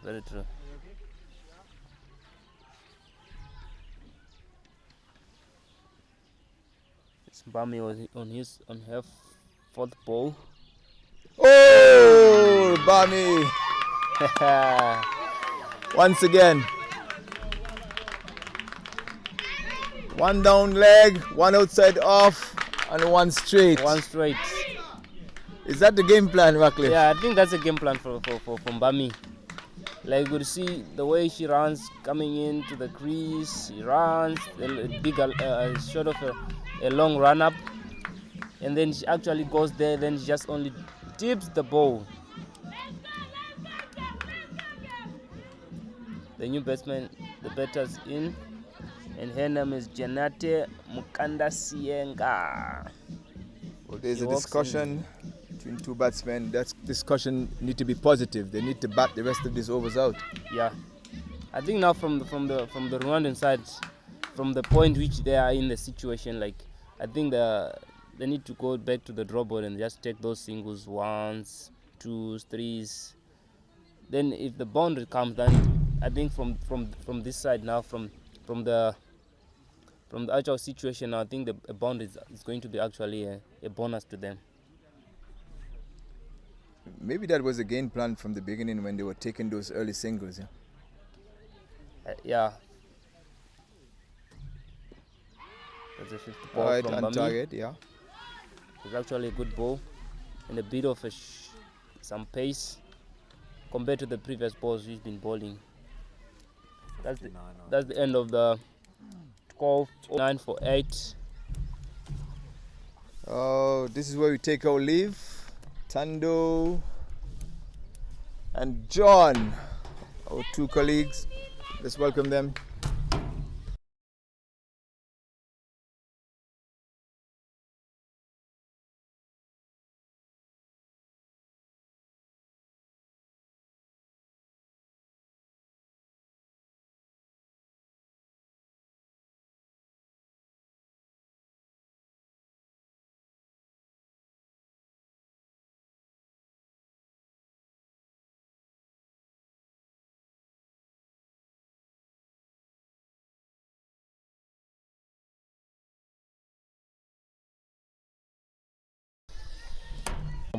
Mbami was on her 4th ball. Oh, Bami! Once again. 1 down leg, 1 outside off, and 1 straight. Is that the game plan, Rockcliffe? Yeah, I think that's a game plan for Mbami. Like you could see the way she runs coming into the crease. She runs short of a long run up, and then she actually goes there. Then she just only tips the ball. The new batsman, the batters in, and her name is Janate Mukanda Sienga. Well, there's a discussion between 2 batsmen. That discussion need to be positive. They need to bat the rest of these overs out. Yeah, I think now from the Rwandan side, from the point which they are in the situation, like I think they need to go back to the draw board and just take those singles once, twos, threes. Then if the boundary comes, then I think from this side now, from the actual situation, I think the boundary is going to be actually a bonus to them. Maybe that was a game plan from the beginning when they were taking those early singles. Yeah. Yeah. That's a 50 ball Alright, from on Bami. target, yeah. It's actually a good ball and a bit of some pace compared to the previous balls he's been bowling. That's the end of the 12, 9 for 8. Oh, this is where we take our leave. Tando and John, our two colleagues. Let's welcome them.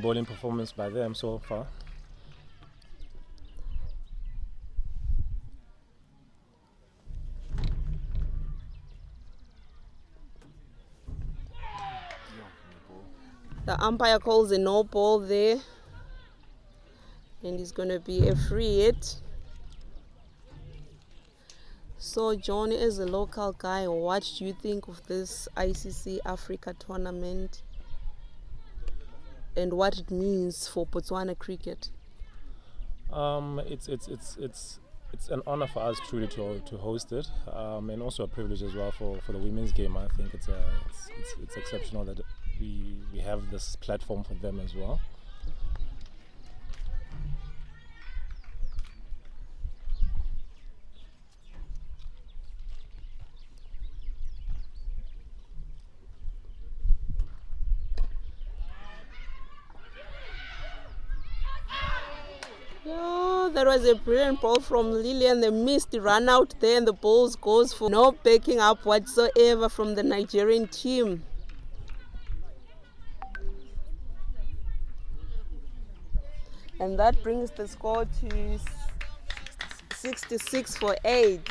Bowling performance by them so far. The umpire calls a no ball there, and it's going to be a free hit. So John, as a local guy, what do you think of this ICC Africa tournament and what it means for Botswana cricket? It's an honor for us truly to host it, and also a privilege as well for the women's game. I think it's exceptional that we have this platform for them as well. That was a brilliant ball from Lillian. They missed the run out there, and the ball goes for no backing up whatsoever from the Nigerian team. And that brings the score to 66 for 8.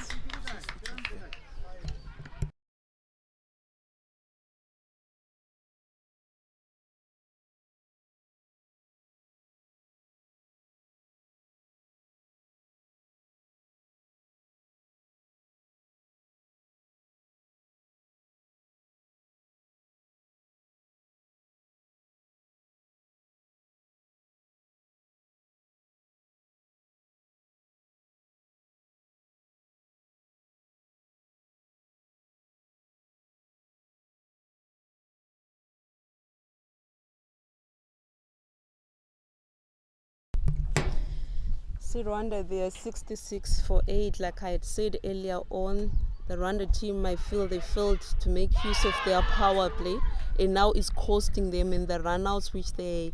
See, Rwanda, they are 66 for 8. Like I had said earlier on, the Rwanda team, I feel they failed to make use of their power play, and now it's costing them in the runouts which they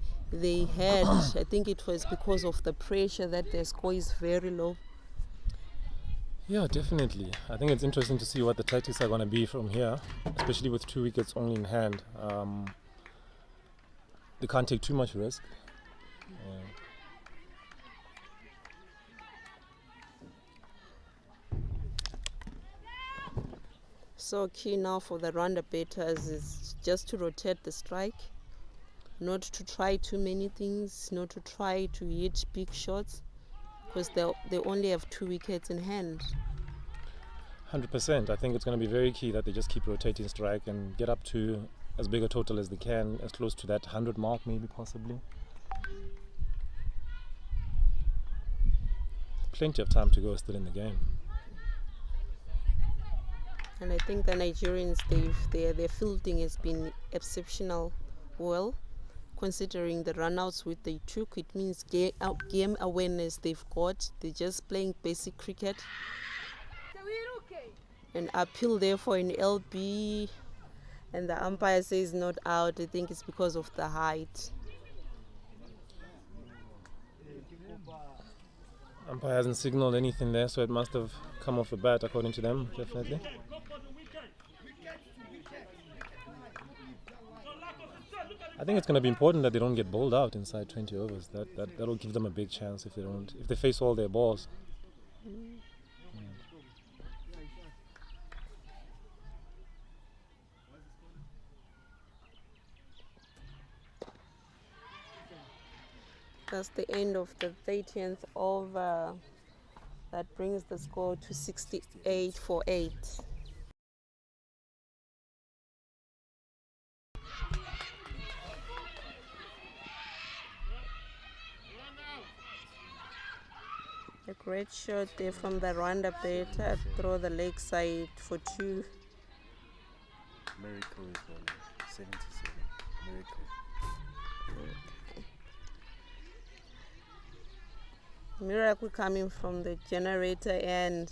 had. I think it was because of the pressure that their score is very low. Yeah, definitely. I think it's interesting to see what the tactics are going to be from here, especially with 2 wickets only in hand. They can't take too much risk. So key now for the Rwanda batters is just to rotate the strike, not to try too many things, not to try to hit big shots, because they only have 2 wickets in hand. 100%. I think it's going to be very key that they just keep rotating strike and get up to as big a total as they can, as close to that 100 mark maybe possibly. Plenty of time to go still in the game. And I think the Nigerians, their fielding has been exceptional well, considering the runouts which they took. It means game awareness they've got. They're just playing basic cricket. An appeal there for an LB, and the umpire says not out. I think it's because of the height. Umpire hasn't signaled anything there, so it must have come off the bat, according to them, definitely. I think it's going to be important that they don't get bowled out inside 20 overs. That'll give them a big chance if they face all their balls. That's the end of the 30th over. That brings the score to 68 for 8. A great shot there from the Rwanda batter. Throw the leg side for 2. Miracle is 77. Miracle. Miracle coming from the generator end.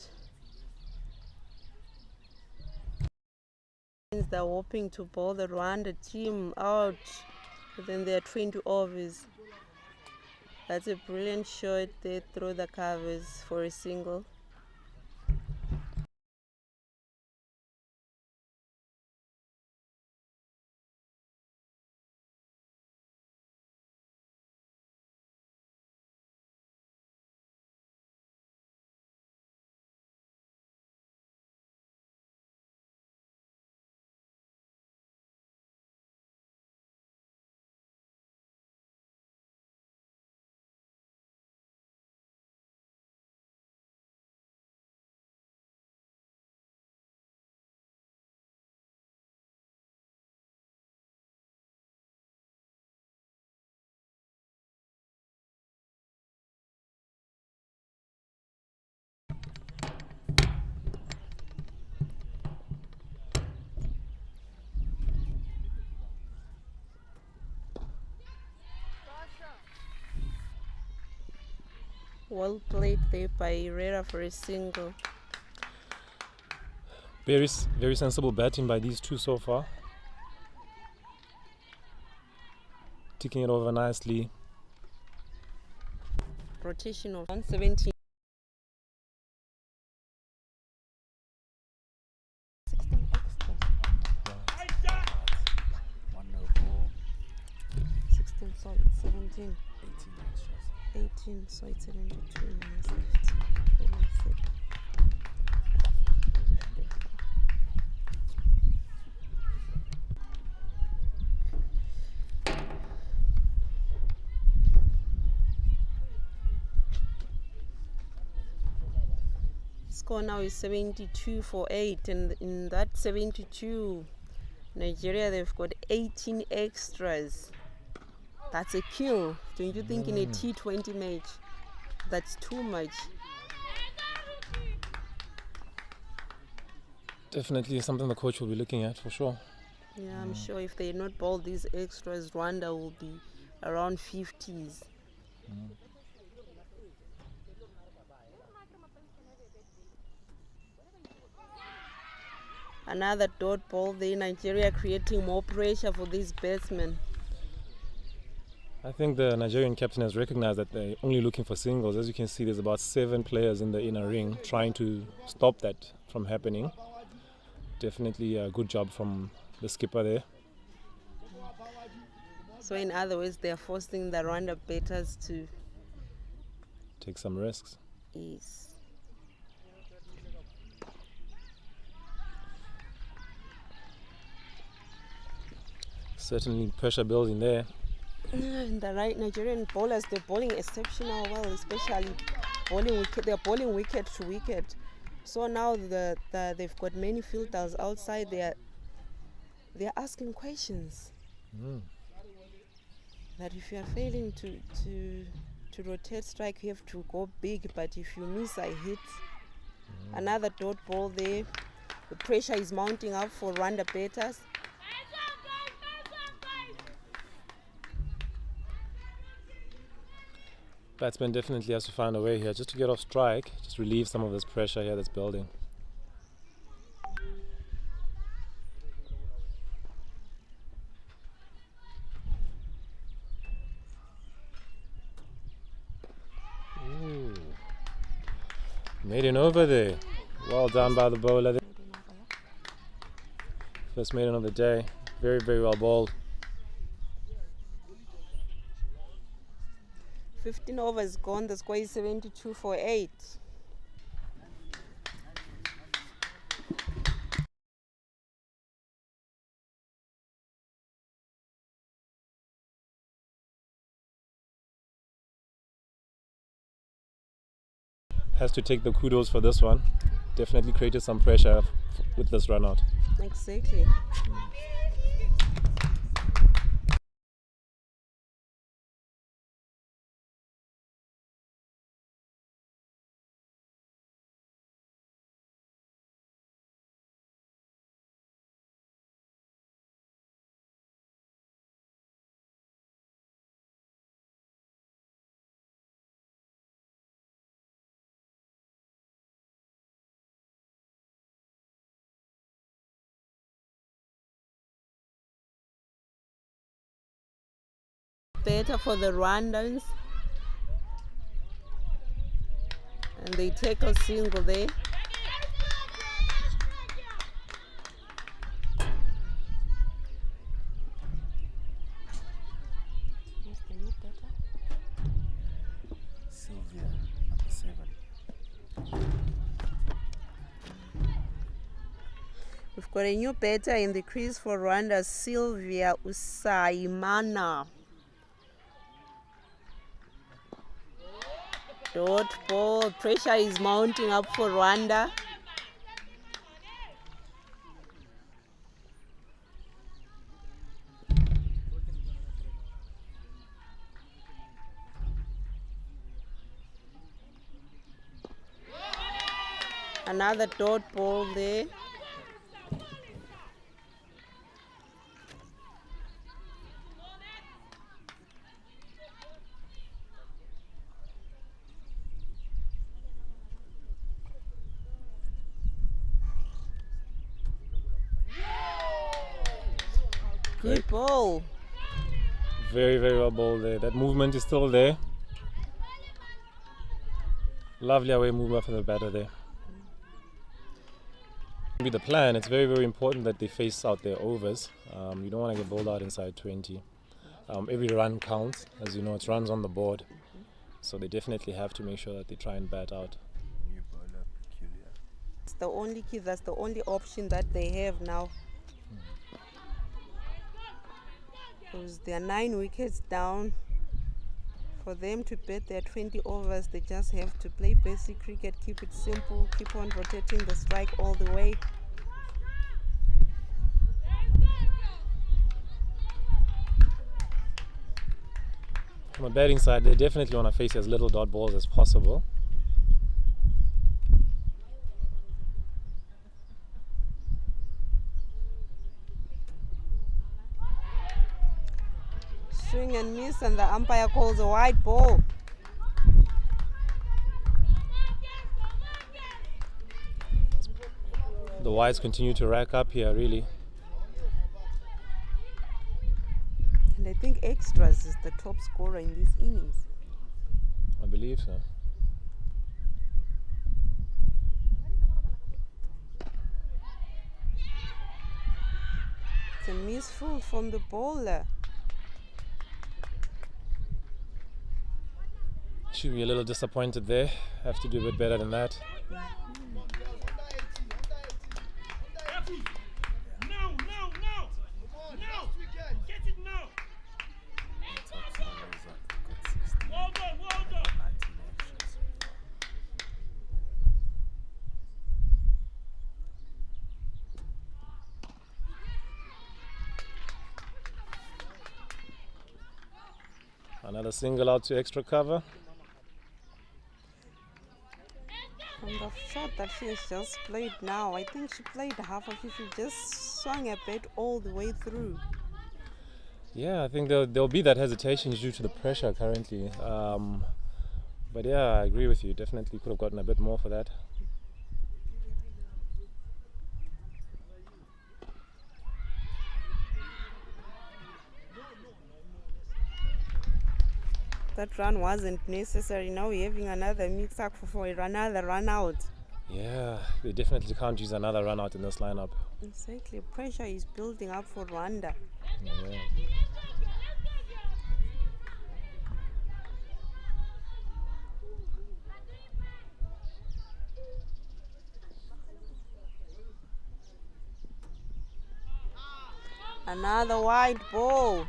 They're hoping to bowl the Rwanda team out within their 20 overs. That's a brilliant shot. They throw the covers for a single. Well played there by Herrera for a single. Very sensible batting by these two so far. Ticking it over nicely. Rotation of 117. 16 extra. 104. 16, so it's 17. 18 extras. 18, so it's 72 minus 50. Score now is 72 for 8, and in that 72, Nigeria, they've got 18 extras. That's a kill. Don't you think in a T20 match, that's too much? Definitely something the coach will be looking at for sure. Yeah, I'm sure if they not ball these extras, Rwanda will be around 50s. Another dot ball there, Nigeria creating more pressure for these batsmen. I think the Nigerian captain has recognized that they're only looking for singles. As you can see, there's about 7 players in the inner ring trying to stop that from happening. Definitely a good job from the skipper there. So in other words, they are forcing the Rwanda batters to take some risks. Yes. Certainly pressure building there. The right Nigerian bowlers, they're bowling exceptional well, especially bowling wicket. They're bowling wicket to wicket. So now they've got many fielders outside there. They're asking questions. That if you are failing to rotate strike, you have to go big. But if you miss, I hit. Another dot ball there. The pressure is mounting up for Rwanda batters. Batsman definitely has to find a way here just to get off strike, just relieve some of this pressure here that's building. Maiden over there. Well done by the bowler there. First maiden of the day. Very, very well bowled. 15 overs gone, the score is 72 for 8. Has to take the kudos for this one. Definitely created some pressure with this run out. Exactly. Better for the Rwandans. And they take a single there. Sylvia, number 7. We've got a new batter in the crease for Rwanda, Sylvia Usaimana. Dot ball, pressure is mounting up for Rwanda. Another dot ball there. Good ball. Very, very well bowled there. That movement is still there. Lovely away movement for the batter there. Be the plan. It's very, very important that they face out their overs. You don't want to get bowled out inside 20. Every run counts. As you know, it's runs on the board. So they definitely have to make sure that they try and bat out. New bowler, peculiar. It's the only key, that's the only option that they have now. Because there are 9 wickets down. For them to bat their 20 overs, they just have to play basic cricket, keep it simple, keep on rotating the strike all the way. From a batting side, they definitely want to face as little dot balls as possible. Swing and miss, and the umpire calls a wide ball. The wides continue to rack up here, really. And I think extras is the top scorer in this innings. I believe so. It's a misful from the bowler. Should be a little disappointed there. Have to do a bit better than that. Another single out to extra cover. From the shot that she has just played now, I think she played half of it. She just swung a bit all the way through. Yeah, I think there'll be that hesitation due to the pressure currently. But yeah, I agree with you. Definitely could have gotten a bit more for that. That run wasn't necessary. Now we're having another mix-up for another run out. Yeah, they definitely can't use another run out in this lineup. Exactly. Pressure is building up for Rwanda. Yeah. Another wide ball.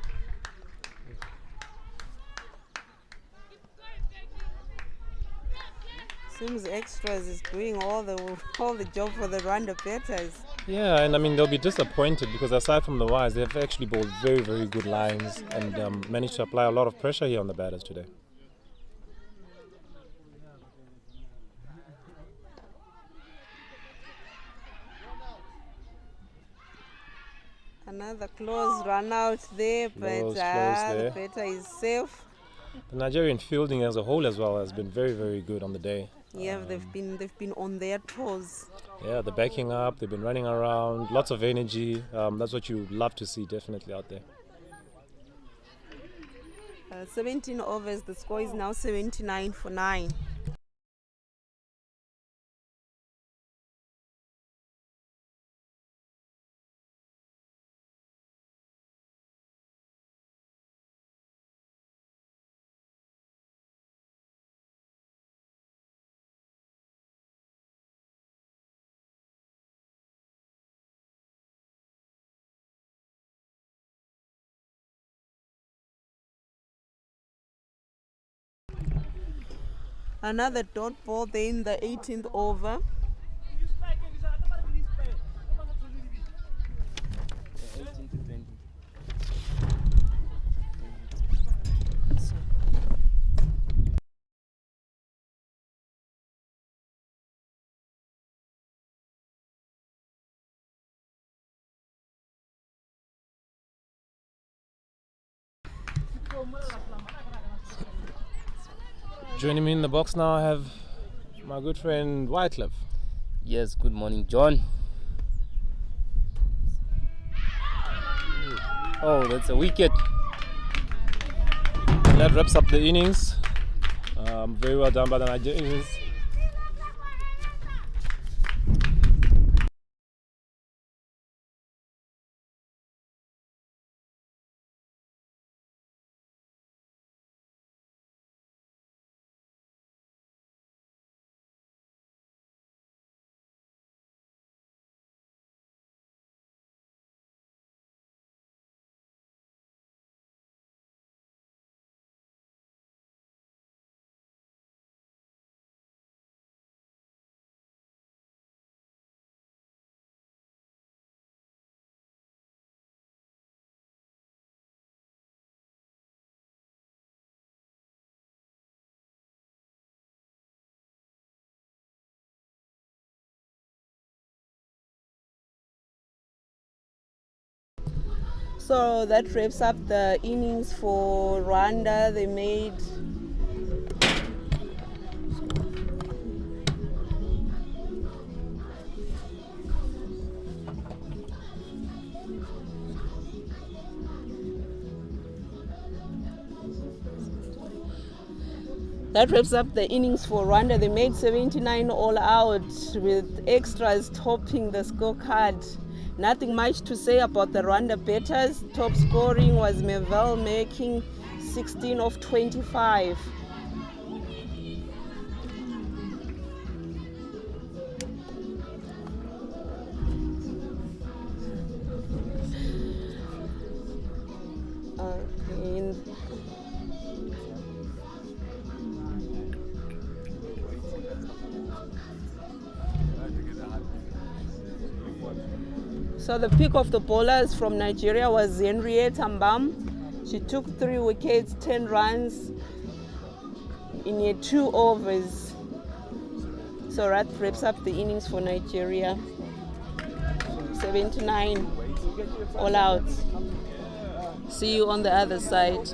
Seems Extras is doing all the job for the Rwanda Betters. Yeah, and I mean, they'll be disappointed because aside from the wires, they've actually bowled very, very good lines and managed to apply a lot of pressure here on the batters today. Another close run out there, but Close there. the batter is safe. The Nigerian fielding as a whole as well has been very, very good on the day. Yeah, they've been on their toes. Yeah, they're backing up, they've been running around, lots of energy. That's what you love to see definitely out there. 17 overs, the score is now 79 for 9. Another dot ball there in the 18th over. Joining me in the box now, I have my good friend Wycliffe. Yes, good morning, John. Oh, that's a wicket. And that wraps up the innings. Very well done by the Nigerians. So that wraps up the innings for Rwanda. They made That wraps up the innings for Rwanda. They made 79 all out with extras topping the scorecard. Nothing much to say about the Rwanda Betters. Top scoring was Mevel making 16 of 25. So the pick of the bowlers from Nigeria was Henrietta Mbam. She took 3 wickets, 10 runs in 2 overs. So that wraps up the innings for Nigeria. 79 all out. See you on the other side.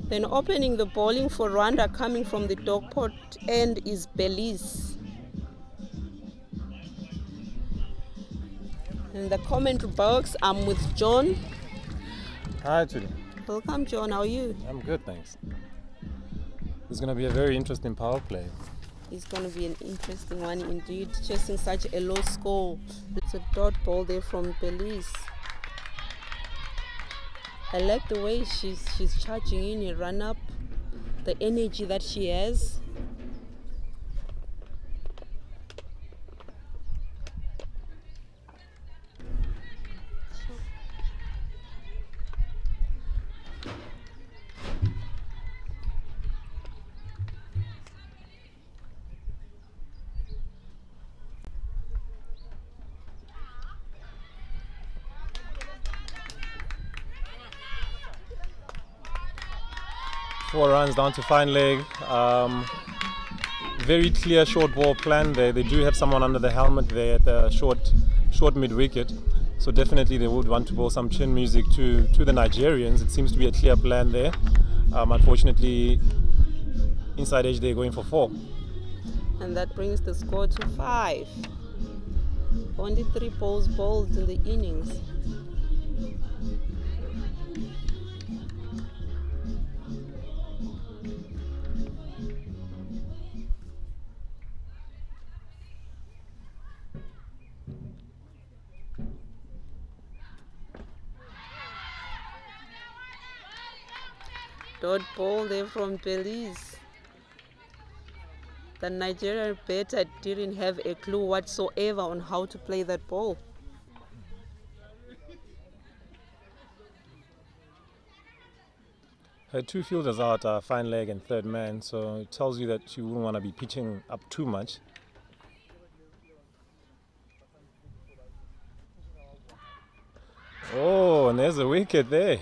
Then opening the bowling for Rwanda coming from the dogpot end is Belize. In the commentary box, I'm with John. Hi, Julie. Welcome, John. How are you? I'm good, thanks. It's going to be a very interesting power play. It's going to be an interesting one indeed, chasing such a low score. It's a dot ball there from Belize. I like the way she's charging in a run up, the energy that she has. Four runs down to fine leg. Very clear short ball plan there. They do have someone under the helmet there at the short mid wicket. So definitely they would want to bowl some chin music to the Nigerians. It seems to be a clear plan there. Unfortunately, inside edge they're going for 4. And that brings the score to 5. Only 3 balls bowled in the innings. Dot ball there from Belize. The Nigerian batter didn't have a clue whatsoever on how to play that ball. Her 2 fielders out, fine leg and third man, so it tells you that she wouldn't want to be pitching up too much. Oh, and there's a wicket there.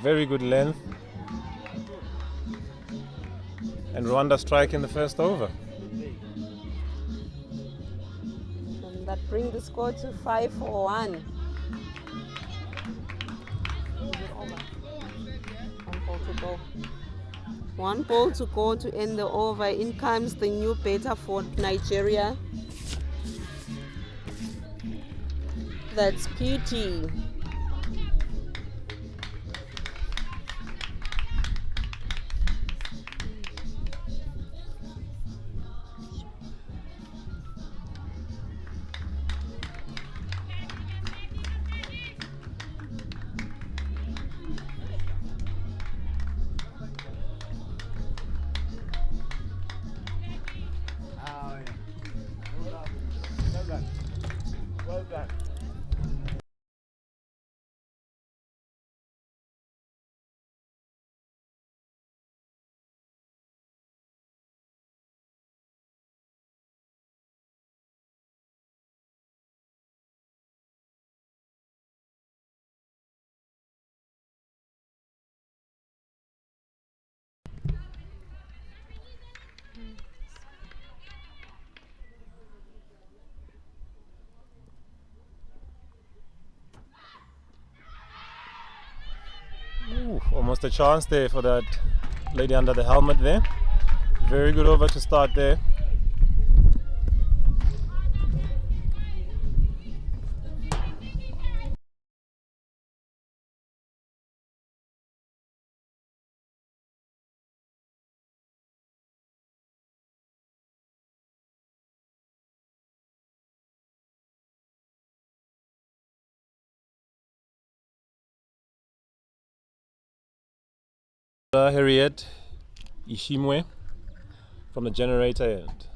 Very good length. And Rwanda strike in the first over. And that brings the score to 5 for 1. One ball to go. 1 ball to go to end the over. In comes the new batter for Nigeria. That's PT. Well done. Ooh, almost a chance there for that lady under the helmet there. Very good over to start there. Harriet Ishimwe from the generator end.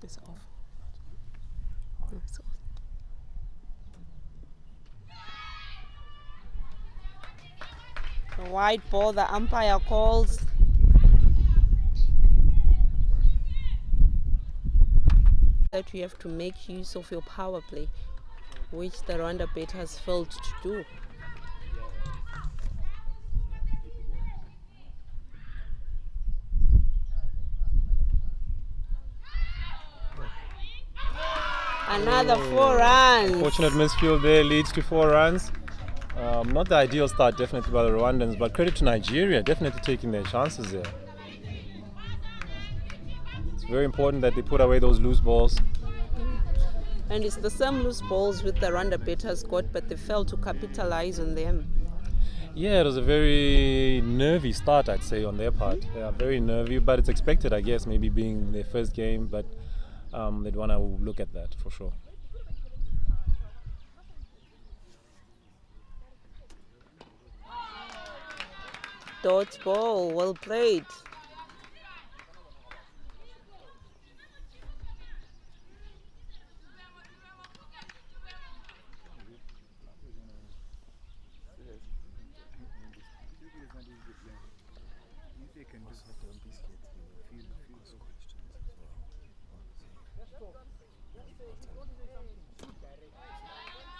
It's off. It's off. White ball, the umpire calls. That you have to make use of your power play, which the Rwanda bet has failed to do. Another 4 runs. Fortunate misfield there leads to 4 runs. Not the ideal start, definitely, by the Rwandans, but credit to Nigeria, definitely taking their chances there. It's very important that they put away those loose balls. And it's the same loose balls which the Rwanda bet has got, but they failed to capitalize on them. Yeah, it was a very nervy start, I'd say, on their part. Yeah, very nervy, but it's expected, I guess, maybe being their first game, but they'd want to look at that for sure. Dot ball, well played.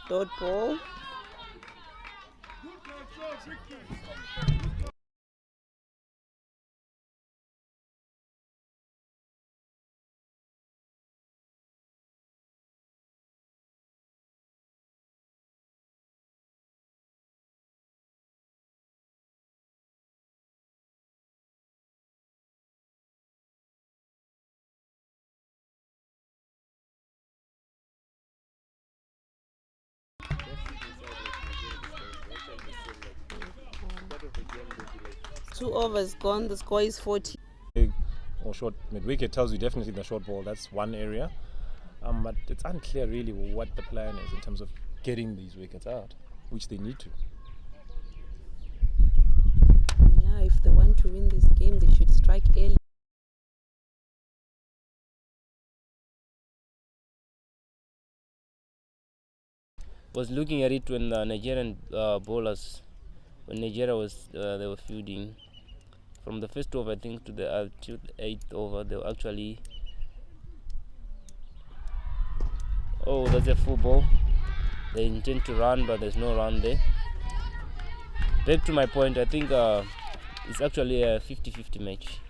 Dot ball. Two overs gone, the score is 40. Or short mid-wicket tells you definitely the short ball, that's one area. But it's unclear really what the plan is in terms of getting these wickets out, which they need to. Yeah, if they want to win this game, they should strike early. Was looking at it when the Nigerian bowlers, when Nigeria was they were fielding from the first over, I think, to the 8th over, they were actually. Oh, that's a full ball. They intend to run, but there's no run there. Back to my point, I think it's actually a 50-50 match,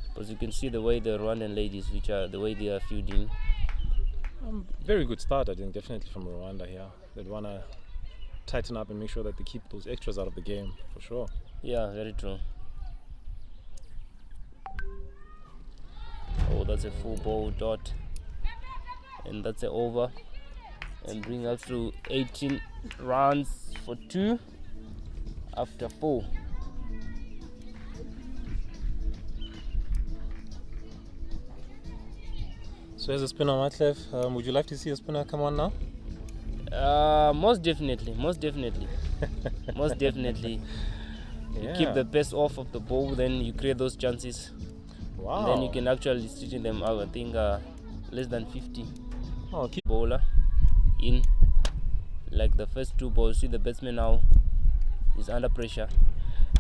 because you can see the way the Rwandan ladies, which are the way they are fielding. Very good start, I think, definitely from Rwanda here. They'd want to tighten up and make sure that they keep those extras out of the game, for sure. Yeah, very true. Oh, that's a full ball dot, and that's an over, and bring us to 18 runs for 2 after 4. So as a spinner, Matlef, would you like to see a spinner come on now? Most definitely. Most definitely. You keep the pace off of the ball, then you create those chances. Wow. And then you can actually stitch them out. I think less than 50. Oh, keep Bowler in, like the first 2 balls. See the batsman now is under pressure.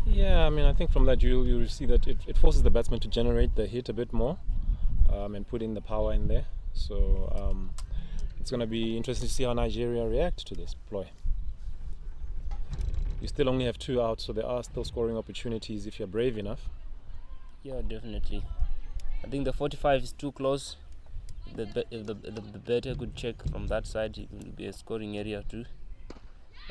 Yeah, I mean, I think from that you see that it forces the batsman to generate the hit a bit more and put in the power in there. So it's going to be interesting to see how Nigeria react to this ploy. You still only have 2 out, so there are still scoring opportunities if you're brave enough. Yeah, definitely. I think the 45 is too close. If the batter could check from that side, it will be a scoring area too.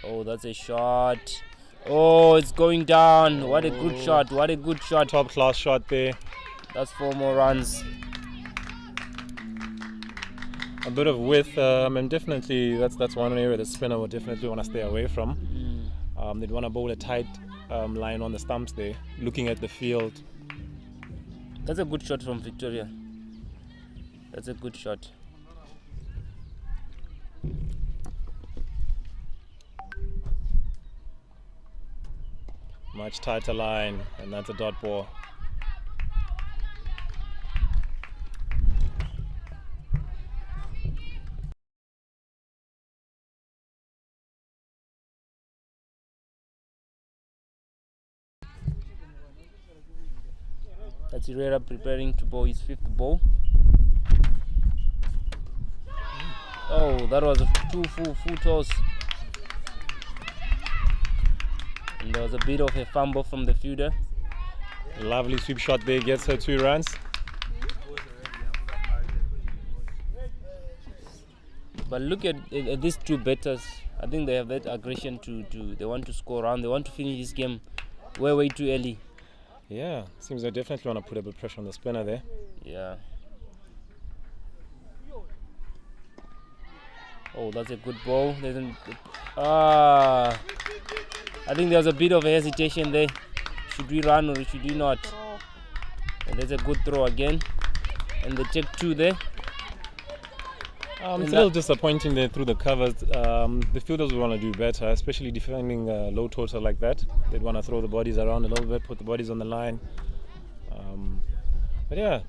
Oh, that's a shot. Oh, it's going down. What a good shot. What a good shot. Top class shot there. That's 4 more runs. A bit of width, and definitely that's one area the spinner would definitely want to stay away from. They'd want to bowl a tight line on the stumps there, looking at the field. That's a good shot from Victoria. That's a good shot. Much tighter line, and that's a dot ball. That's Herrera preparing to bowl his 5th ball. Oh, that was 2 full toss. And there was a bit of a fumble from the fielder. Lovely sweep shot there, gets her 2 runs. But look at these 2 batters. I think they have that aggression they want to score around. They want to finish this game way too early. Yeah, seems they definitely want to put a bit of pressure on the spinner there. Yeah. Oh, that's a good ball. I think there was a bit of a hesitation there. Should we run or should we not? And there's a good throw again. And they take 2 there. It's a little disappointing there through the covers. The fielders will want to do better, especially defending low total like that. They'd want to throw the bodies around a little bit, put the bodies on the line. But yeah,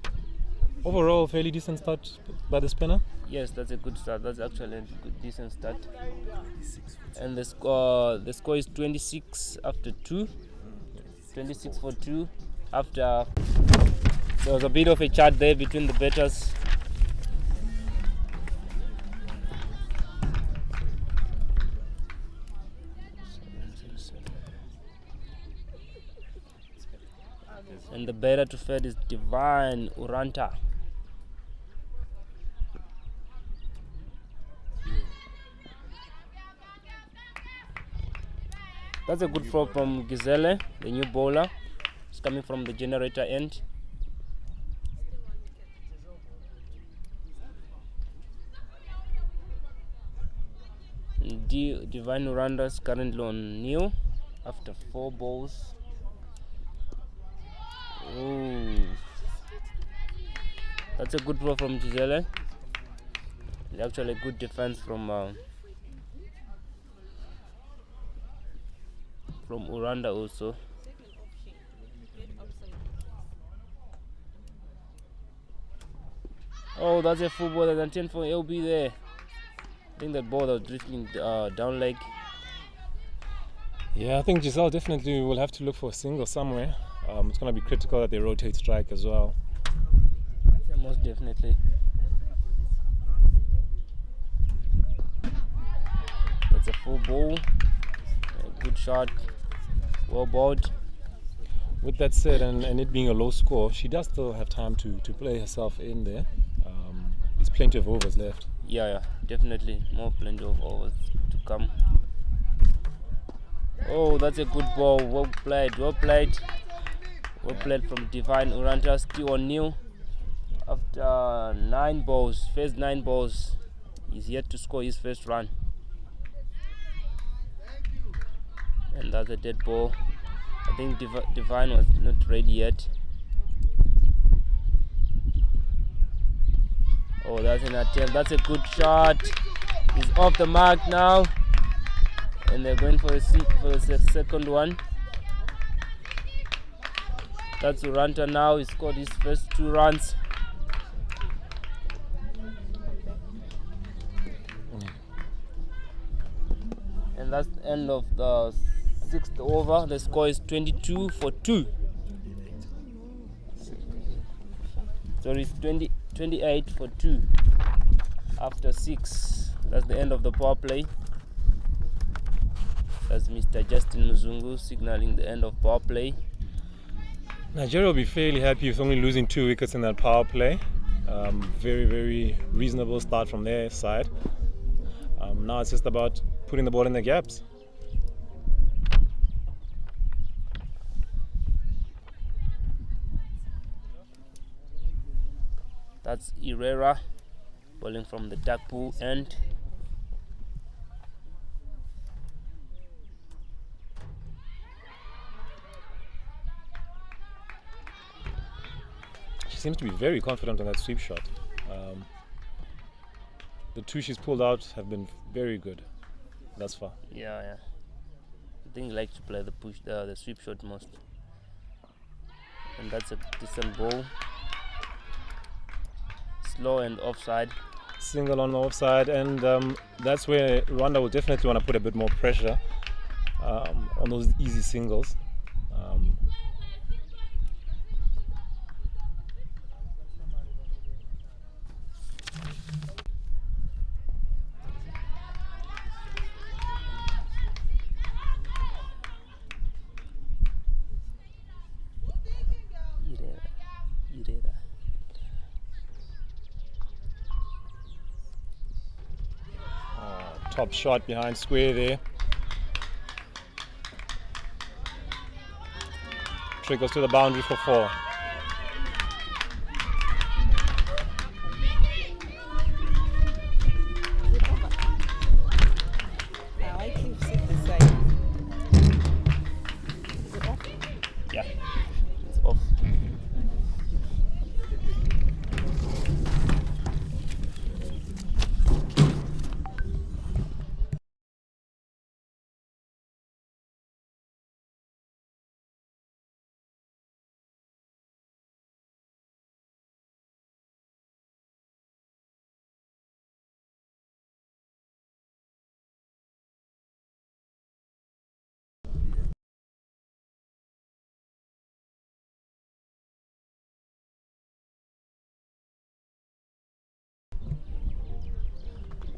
overall fairly decent start by the spinner. Yes, that's a good start. That's actually a good, decent start. And the score is 26 after 2. 26 for 2 after. There was a bit of a chat there between the batters. And the batter to fed is Divine Uranta. That's a good throw from Gizelle, the new bowler. It's coming from the generator end. Divine Uranda is currently on nil after 4 balls. Ooh. That's a good throw from Gisele. Actually, a good defense from Uranda also. Oh, that's a full ball. There's a 10 for LB there. I think that ball was drifting down leg. Yeah, I think Giselle definitely will have to look for a single somewhere. It's going to be critical that they rotate strike as well. Yeah, most definitely. That's a full ball. A good shot. Well bowled. With that said, and it being a low score, she does still have time to play herself in there. There's plenty of overs left. Yeah, definitely. Plenty of overs to come. Oh, that's a good ball. Well played. Well played from Divine Uranta. Still on nil after 9 balls. First 9 balls. He's yet to score his first run. And that's a dead ball. I think Divine was not ready yet. Oh, that's an attempt. That's a good shot. He's off the mark now. And they're going for the second one. That's Uranta now. He scored his first 2 runs. And that's the end of the 6th over. The score is 22 for 2. So it's 28 for 2 after 6. That's the end of the power play. That's Mr. Justin Muzungu signaling the end of power play. Nigeria will be fairly happy with only losing 2 wickets in that power play. Very, very reasonable start from their side. Now it's just about putting the ball in the gaps. That's Herrera bowling from the dark pool end. She seems to be very confident on that sweep shot. The 2 she's pulled out have been very good thus far. Yeah. I think he likes to play the sweep shot most. And that's a decent ball. Slow and offside. Single on the offside, and that's where Rwanda will definitely want to put a bit more pressure on those easy singles. Top shot behind square there. Trickles to the boundary for 4. Yeah, it's off.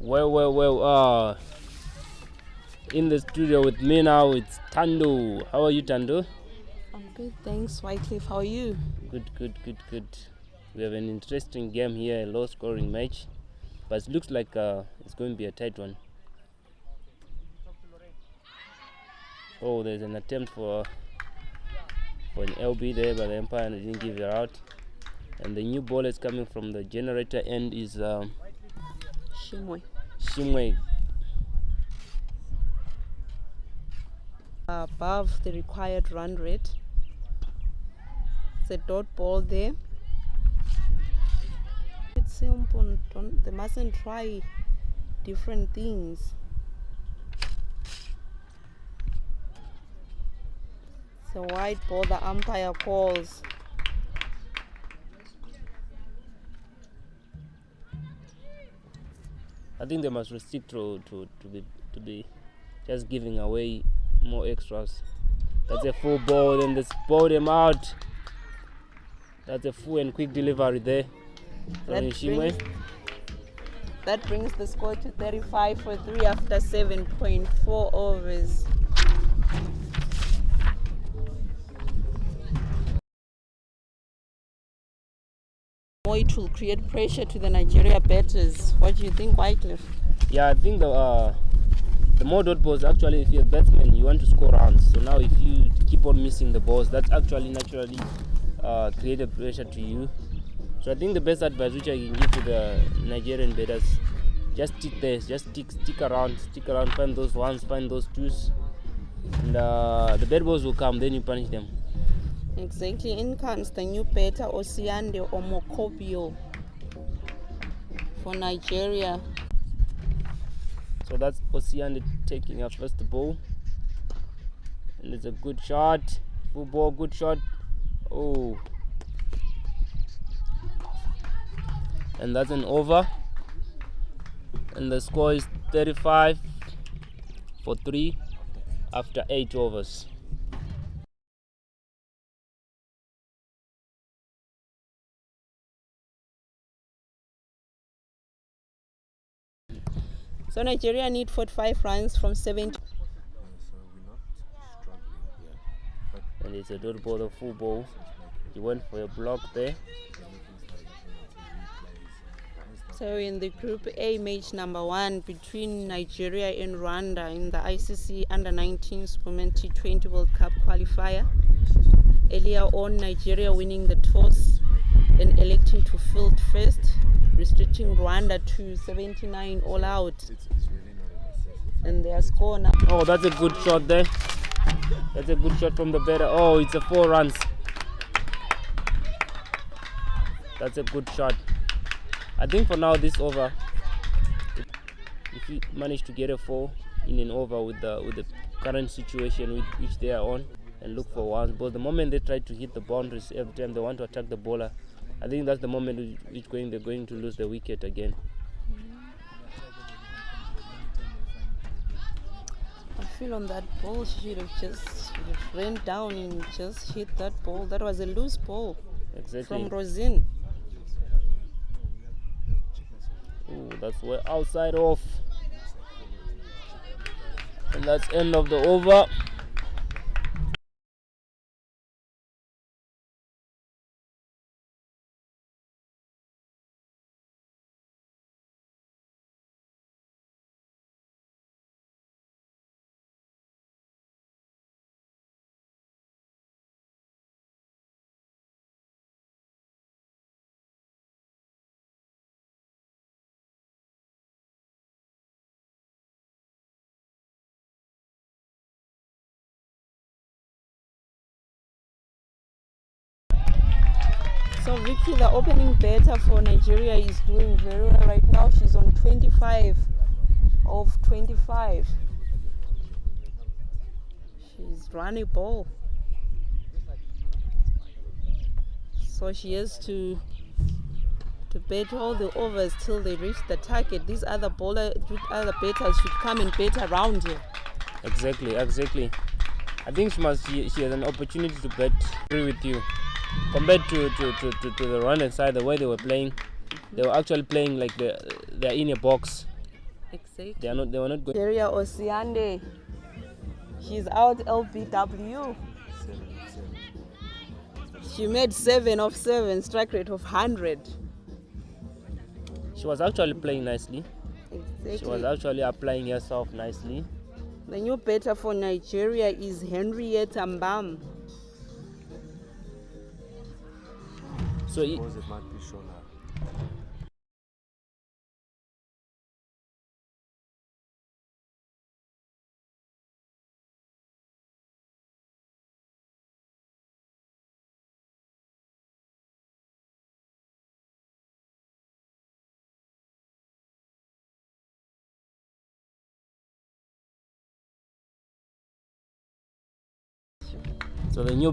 Well. In the studio with me now, it's Tando. How are you, Tando? I'm good, thanks. Wycliffe, how are you? Good. We have an interesting game here, a low-scoring match, but it looks like it's going to be a tight one. Oh, there's an attempt for an LB there, but the umpire didn't give it out. And the new ball is coming from the generator end is Shimwe. Above the required run rate. It's a dot ball there. It's simple. They mustn't try different things. It's a wide ball the umpire calls. I think they must restrict to be just giving away more extras. That's a full ball, then they ball them out. That's a full and quick delivery there. That brings the score to 35 for 3 after 7.4 overs. It will create pressure to the Nigeria batters. What do you think, Wycliffe? Yeah, I think the more dot balls, actually, if you're a batsman, you want to score runs. So now if you keep on missing the balls, that's actually naturally create a pressure to you. So I think the best advice which I can give to the Nigerian batters, just stick there, just stick around, find those ones, find those twos, and the bad balls will come, then you punish them. Exactly. In comes the new batter, Osiande Omokobio, for Nigeria. So that's Osiande taking up first ball. And it's a good shot. Full ball, good shot. Oh. And that's an over. And the score is 35 for 3 after 8 overs. So Nigeria need 45 runs from 70. So we're not struggling, And it's a dot ball, a full ball. He went for a block there. So in the Group A match number 1 between Nigeria and Rwanda in the ICC Under-19 Women T20 World Cup qualifier. Earlier on, Nigeria winning the toss and electing to field first, restricting Rwanda to 79 all out. It's really not a necessity. And their score now. Oh, that's a good shot there. That's a good shot from the batter. Oh, it's a 4 runs. That's a good shot. I think for now this over, if you manage to get a 4 in an over with the current situation which they are on, and look for ones. But the moment they try to hit the boundaries every time they want to attack the bowler, I think that's the moment they're going to lose the wicket again. I feel on that ball she should have just ran down and just hit that ball. That was a loose ball. Exactly. From Rosin. Ooh, that's way outside off. And that's end of the over. So Victory, the opening batter for Nigeria, is doing very well right now. She's on 25 of 25. She's running ball. So she has to bat all the overs till they reach the target. These other batters should come and bat around her. Exactly. I think she has an opportunity to bet. Agree with you. Compared to the Rwandan side, the way they were playing, they were actually playing like they're in a box. Exactly. They were not going. Nigeria Osiande. She's out LBW. She made 7 of 7, strike rate of 100. She was actually playing nicely. Exactly. She was actually applying herself nicely. The new batter for Nigeria is Henrietta Mbam. So Suppose it might be Shola. So the new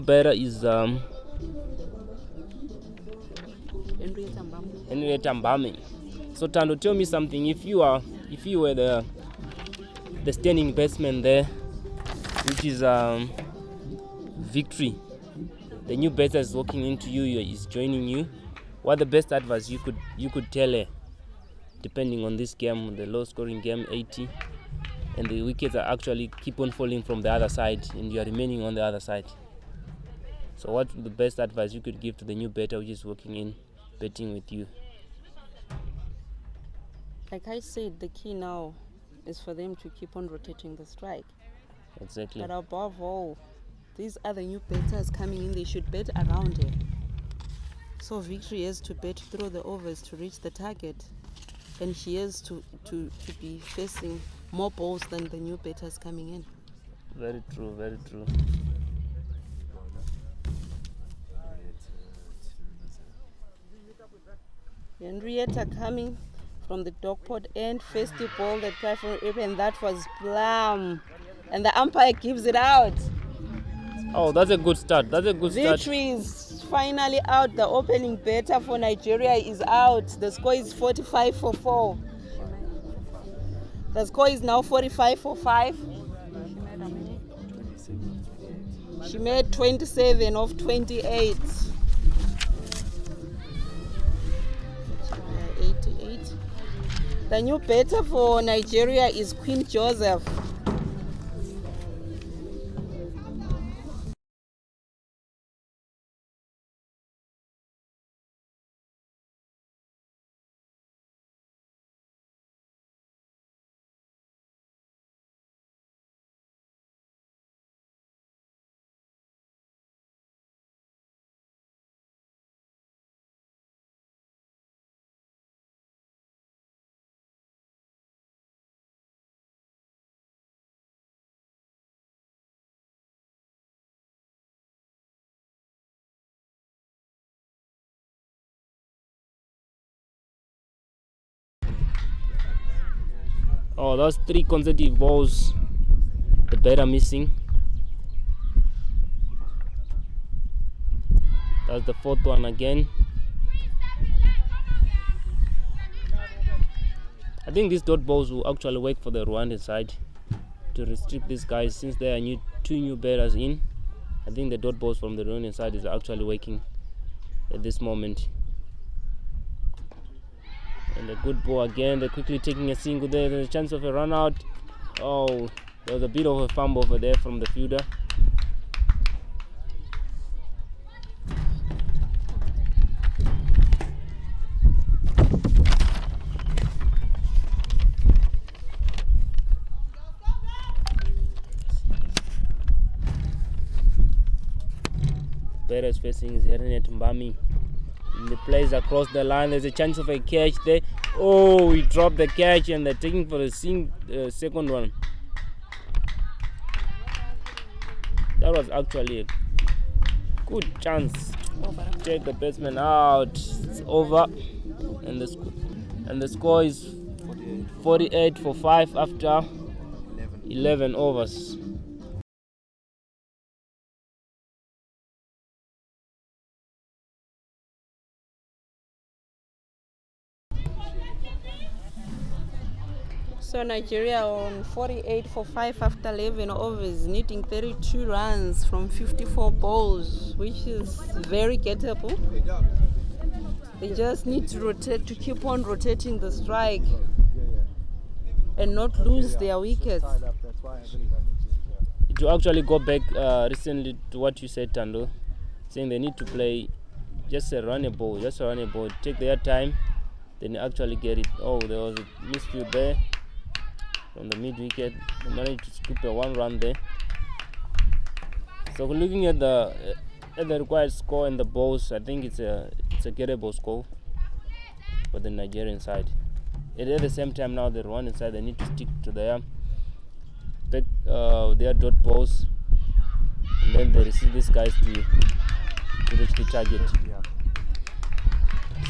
batter is Henrietta Mbame. So Tando, tell me something. If you were the standing batsman there, which is Victory, the new batter is walking into you, is joining you. What the best advice you could tell her, depending on this game, the low scoring game, 80, and the wickets are actually keep on falling from the other side, and you are remaining on the other side. So what the best advice you could give to the new batter which is walking in, betting with you? Like I said, the key now is for them to keep on rotating the strike. Exactly. But above all, these other new batters coming in, they should bet around it. So Victory has to bet through the overs to reach the target, and she has to be facing more balls than the new batters coming in. Very true, very true. Henrietta coming from the dogpot end, first ball that tried for it, and that was plum. And the umpire gives it out. Oh, that's a good start. Victory is finally out. The opening batter for Nigeria is out. The score is 45 for 4. The score is now 45 for 5. She made 27 of 28. 88. The new batter for Nigeria is Queen Joseph. Oh, that's 3 consecutive balls. The batter missing. That's the 4th one again. I think these dot balls will actually work for the Rwandan side to restrict these guys, since there are 2 new batters in. I think the dot balls from the Rwandan side is actually working at this moment. And a good ball again. They're quickly taking a single there. There's a chance of a run out. Oh, there was a bit of a fumble over there from the fielder. Better is facing his Henrietta Mbami. The plays across the line. There's a chance of a catch there. Oh, he dropped the catch, and they're taking for the second one. That was actually a Good chance. Take the batsman out. It's over. And the score is 48 for 5 after 11 overs. So Nigeria on 48 for 5 after 11 overs, needing 32 runs from 54 balls, which is very gettable. They just need to rotate, to keep on rotating the strike and not lose their wickets. To actually go back recently to what you said, Tando, saying they need to play just a running ball, take their time, then actually get it. Oh, there was a misfield there from the mid wicket. They managed to scoop a 1 run there. So looking at the required score and the balls, I think it's a gettable score for the Nigerian side. And at the same time now the Rwandan side, they need to stick to their dot balls, and then they receive these guys to reach the target.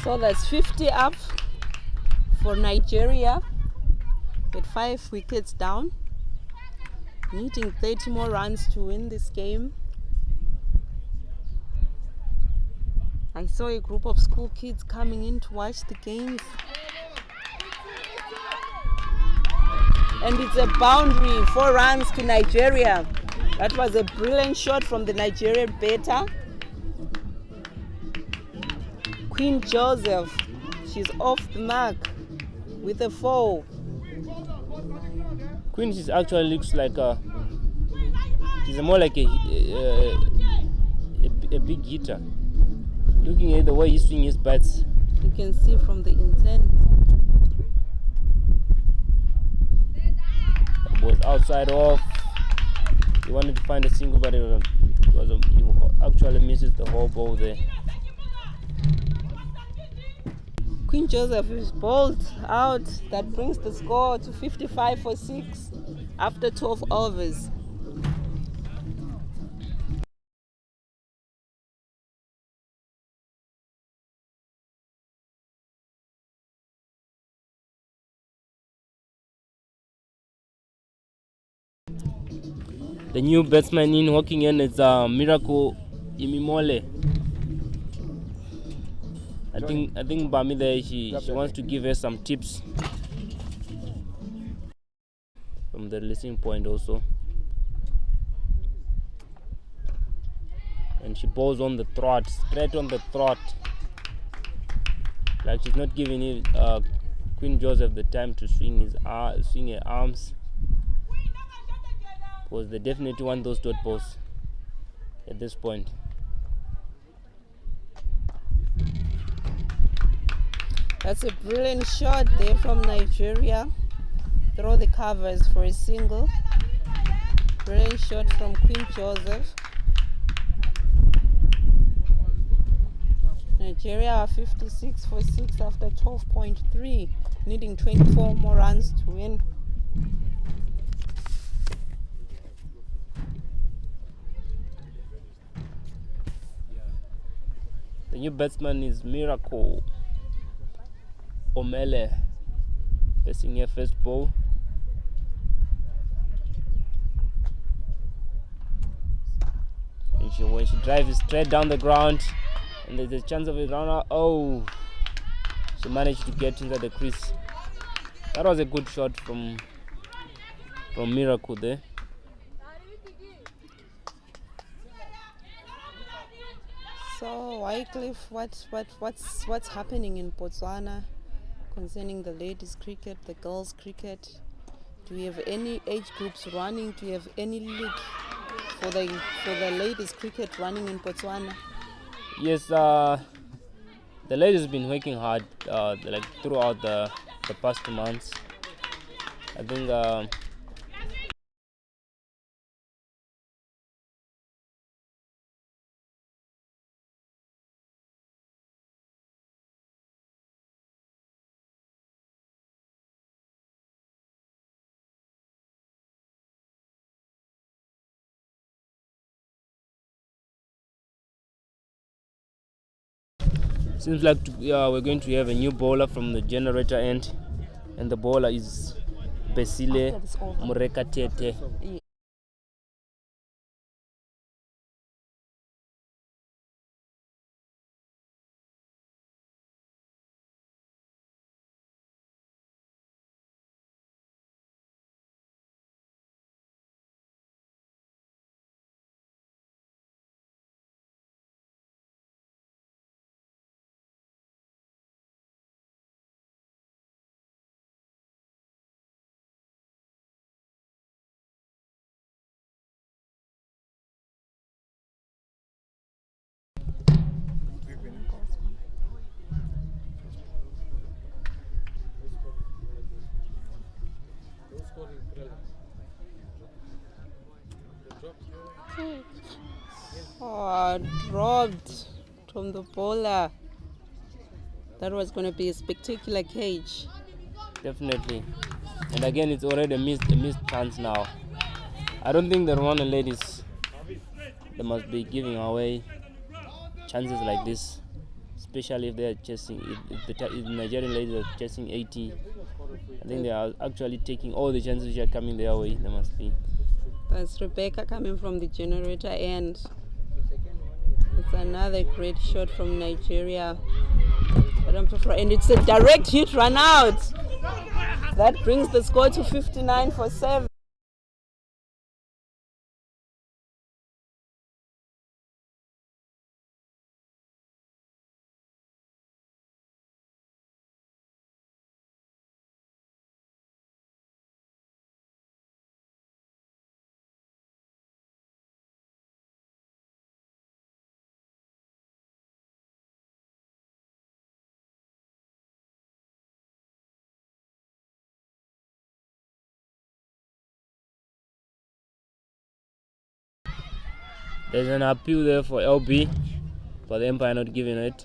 So that's 50 up for Nigeria with 5 wickets down, needing 30 more runs to win this game. I saw a group of school kids coming in to watch the games. And it's a boundary, 4 runs to Nigeria. That was a brilliant shot from the Nigerian batter. Queen Joseph, she's off the mark with a 4. Queen actually looks like she's more like a big hitter. Looking at the way he swings his bats, you can see from the intent. It was outside off. He wanted to find a single, but he actually misses the whole ball there. Queen Joseph is bowled out. That brings the score to 55 for 6 after 12 overs. The new batsman in walking in is Miracle Imimole. I think Bami there, she wants to give her some tips from the listening point also. And she bowls on the throat, straight on the throat. Like she's not giving Queen Joseph the time to swing her arms. Because they definitely want those dot balls at this point. That's a brilliant shot there from Nigeria. Throw the covers for a single. Brilliant shot from Queen Joseph. Nigeria are 56 for 6 after 12.3, needing 24 more runs to win. The new batsman is Miracle Omele, facing her first ball. And when she drives straight down the ground, and there's a chance of a runner. Oh, she managed to get into the crease. That was a good shot from Miracle there. So Wycliffe, what's happening in Botswana concerning the ladies cricket, the girls cricket? Do we have any age groups running? Do you have any league for the ladies cricket running in Botswana? Yes, the ladies have been working hard like throughout the past 2 months. I think Seems like we're going to have a new bowler from the generator end, and the bowler is Besile Murekatete. Oh, dropped from the bowler. That was going to be a spectacular cage. Definitely. And again, it's already a missed chance now. I don't think the Rwandan ladies, they must be giving away chances like this, especially if they are chasing, if the Nigerian ladies are chasing 80. I think they are actually taking all the chances which are coming their way. They must be. That's Rebecca coming from the generator end. It's another great shot from Nigeria. And it's a direct hit run out. That brings the score to 59-7. There's an appeal there for LB, but the umpire not giving it.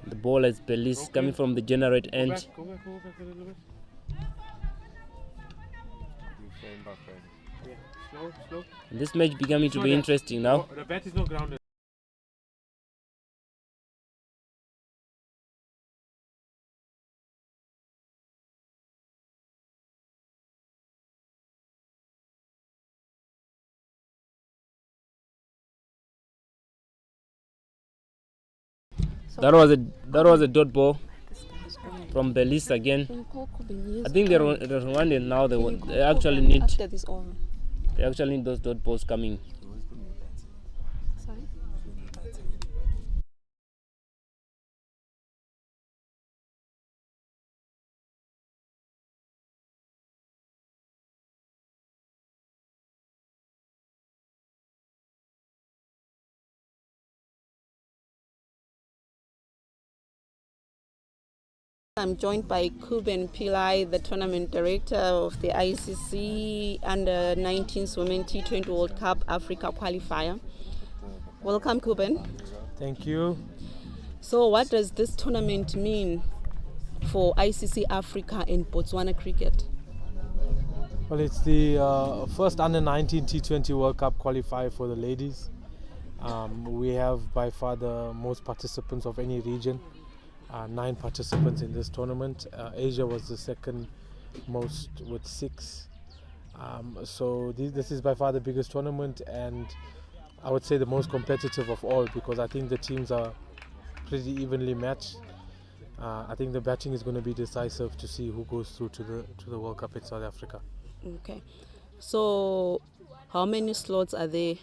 The ball is Belis coming from the generate end. Go back a little bit. Slow. And this match becoming to be interesting now. The bat is not grounded. That was a dot ball from Belis again. I think the Rwandan now they actually need those dot balls coming. I'm joined by Kuben Pillai, the tournament director of the ICC Under 19 Women T20 World Cup Africa Qualifier. Welcome, Kuben. Thank you. So what does this tournament mean for ICC Africa and Botswana cricket? Well, it's the first Under 19 T20 World Cup qualifier for the ladies. We have by far the most participants of any region. 9 participants in this tournament. Asia was the second most with 6. So this is by far the biggest tournament, and I would say the most competitive of all, because I think the teams are pretty evenly matched. I think the batting is going to be decisive to see who goes through to the World Cup in South Africa. Okay. So how many slots are there?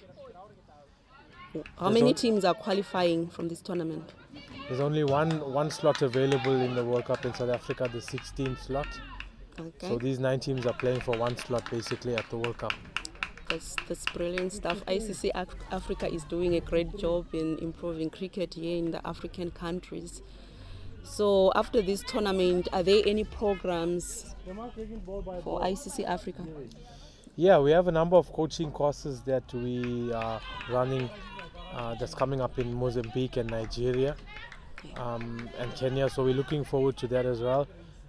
How many teams are qualifying from this tournament? There's only one slot available in the World Cup in South Africa, the 16th slot. Okay. So these 9 teams are playing for one slot basically at the World Cup. That's brilliant stuff. ICC Africa is doing a great job in improving cricket here in the African countries. So after this tournament, are there any programs for ICC Africa? Yeah, we have a number of coaching courses that we are running that's coming up in Mozambique and Nigeria and Kenya, so we're looking forward to that as well.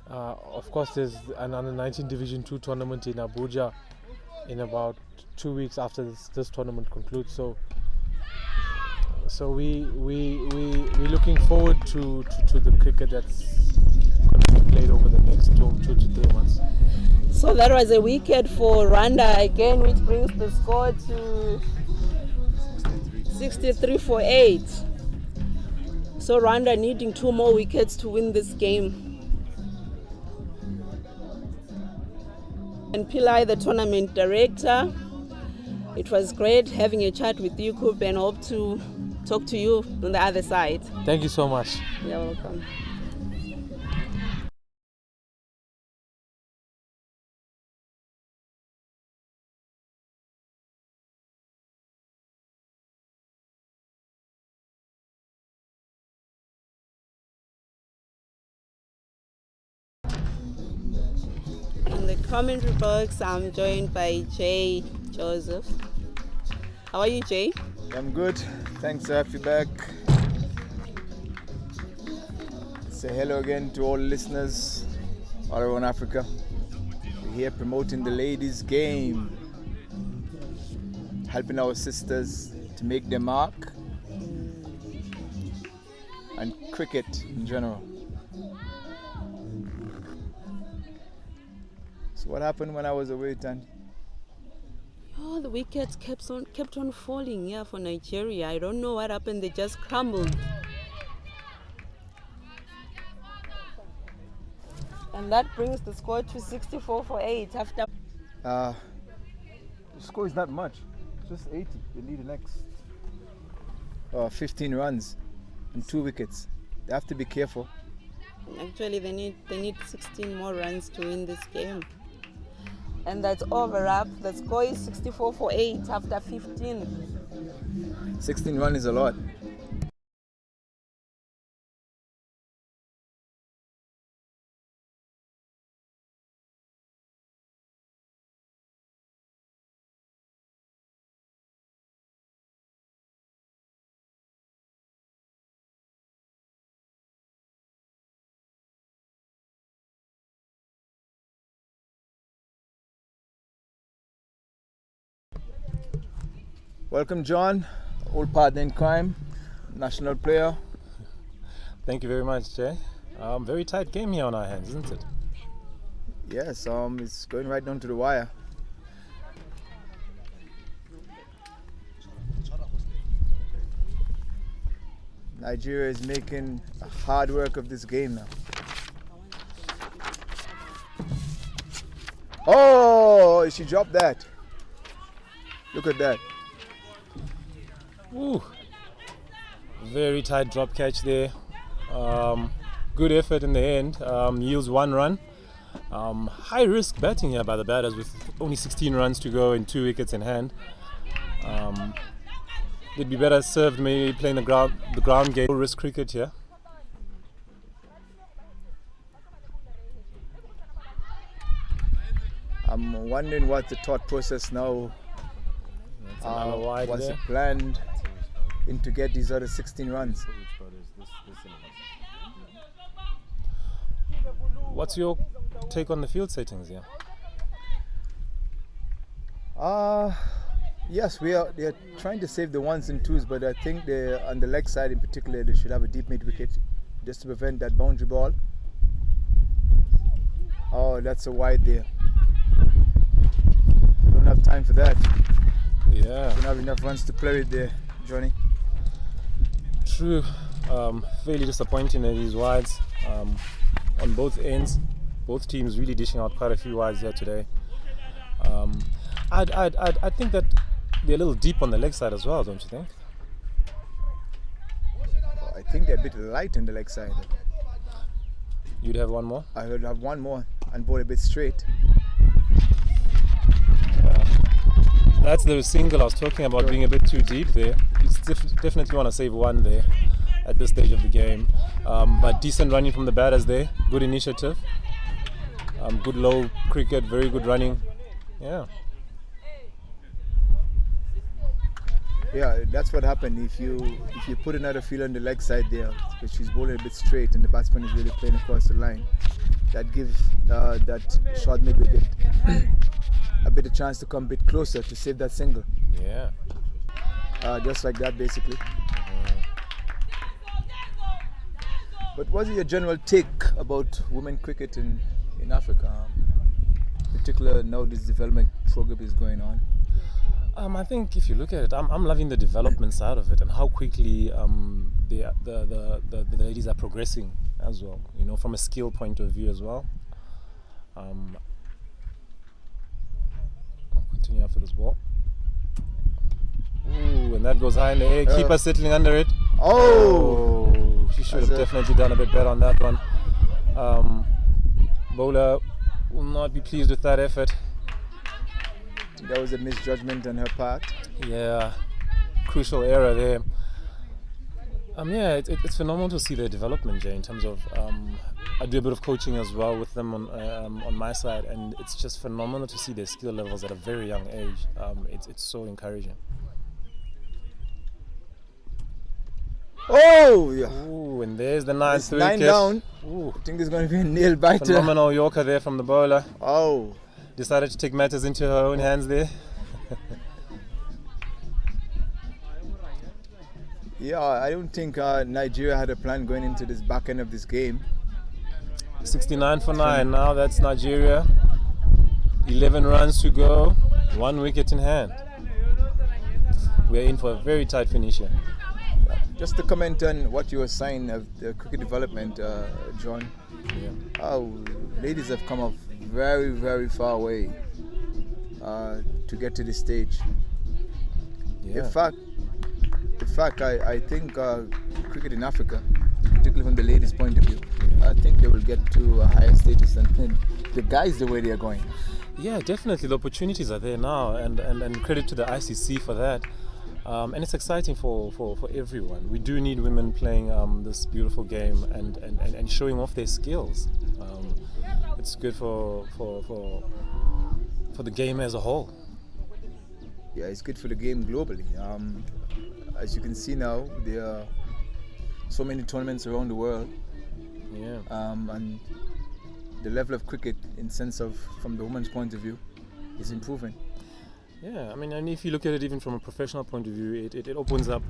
Of course, there's an Under 19 Division 2 tournament in Abuja in about 2 weeks after this tournament concludes, so So we're looking forward to the cricket that's going to be played over the next 2 to 3 months. So that was a wicket for Rwanda again, which brings the score to 63 for 8. So Rwanda needing 2 more wickets to win this game. And Pillai, the tournament director, it was great having a chat with you, Coop, and hope to talk to you on the other side. Thank you so much. You're welcome. In the commentary box, I'm joined by Jay Joseph. How are you, Jay? I'm good. Thanks to have you back. Say hello again to all listeners all around Africa. We're here promoting the ladies' game, helping our sisters to make their mark, and cricket in general. So what happened when I was away, Tandy? Oh, the wickets kept on falling for Nigeria. I don't know what happened. They just crumbled. And that brings the score to 64 for 8 after. The score is not much. It's just 80. They need the next 15 runs and 2 wickets. They have to be careful. Actually, they need 16 more runs to win this game. And that's over up. The score is 64 for 8 after 15. 16 runs is a lot. Welcome, John, old partner in crime, national player. Thank you very much, Jay. Very tight game here on our hands, isn't it? Yes, it's going right down to the wire. Nigeria is making hard work of this game now. Oh, she dropped that. Look at that. Ooh. Very tight drop catch there. Good effort in the end. Yields 1 run. High risk batting here by the batters with only 16 runs to go and 2 wickets in hand. They'd be better served maybe playing the ground game. Low risk cricket here. I'm wondering what the thought process now. Was it planned in to get these other 16 runs? What's your take on the field settings here? Yes, they're trying to save the 1s and 2s, but I think they on the leg side in particular they should have a deep mid wicket just to prevent that boundary ball. Oh, that's a wide there. Don't have time for that. Yeah. Don't have enough runs to play with there, Johnny. True. Fairly disappointing at these wides on both ends. Both teams really dishing out quite a few wides here today. I think that they're a little deep on the leg side as well, don't you think? I think they're a bit light on the leg side. You'd have one more? I would have one more and bowl a bit straight. That's the single I was talking about, being a bit too deep there. You definitely want to save 1 there at this stage of the game. But decent running from the batters there. Good initiative. Good low cricket, very good running. Yeah. Yeah, that's what happened if you put another fielder on the leg side there, because she's bowling a bit straight and the batsman is really playing across the line. That gives that short mid wicket a bit of chance to come a bit closer to save that single. Yeah. Just like that, basically. Mm-hmm. But what's your general take about women cricket in Africa? Particular now this development program is going on. I think if you look at it, I'm loving the development side of it and how quickly the ladies are progressing as well. You know, from a skill point of view as well. I'll continue after this ball. Ooh, and that goes high in the air. Keeper settling under it. Oh! She should have definitely done a bit better on that one. Bowler will not be pleased with that effort. That was a misjudgment on her part. Yeah, crucial error there. Yeah, it's phenomenal to see their development, Jay, in terms of I do a bit of coaching as well with them on my side, and it's just phenomenal to see their skill levels at a very young age. It's so encouraging. Oh, yeah. Ooh, and there's the ninth wicket. 9 down. Ooh. I think there's going to be a nail biter. Phenomenal Yorker there from the bowler. Oh. Decided to take matters into her own hands there. Yeah, I don't think Nigeria had a plan going into this back end of this game. 69 for 9 now, that's Nigeria. 11 runs to go, 1 wicket in hand. We're in for a very tight finish here. Just to comment on what you were saying of the cricket development, John. Yeah. Oh, ladies have come up very, very far away to get to this stage. Yeah. In fact, I think cricket in Africa, particularly from the ladies' point of view, I think they will get to a higher status than the guys the way they are going. Yeah, definitely. The opportunities are there now, and credit to the ICC for that. And it's exciting for everyone. We do need women playing this beautiful game and showing off their skills. It's good for the game as a whole. Yeah, it's good for the game globally. As you can see now, there are so many tournaments around the world. Yeah. And the level of cricket, in sense of from the women's point of view, is improving. Yeah, I mean, and if you look at it even from a professional point of view, it opens up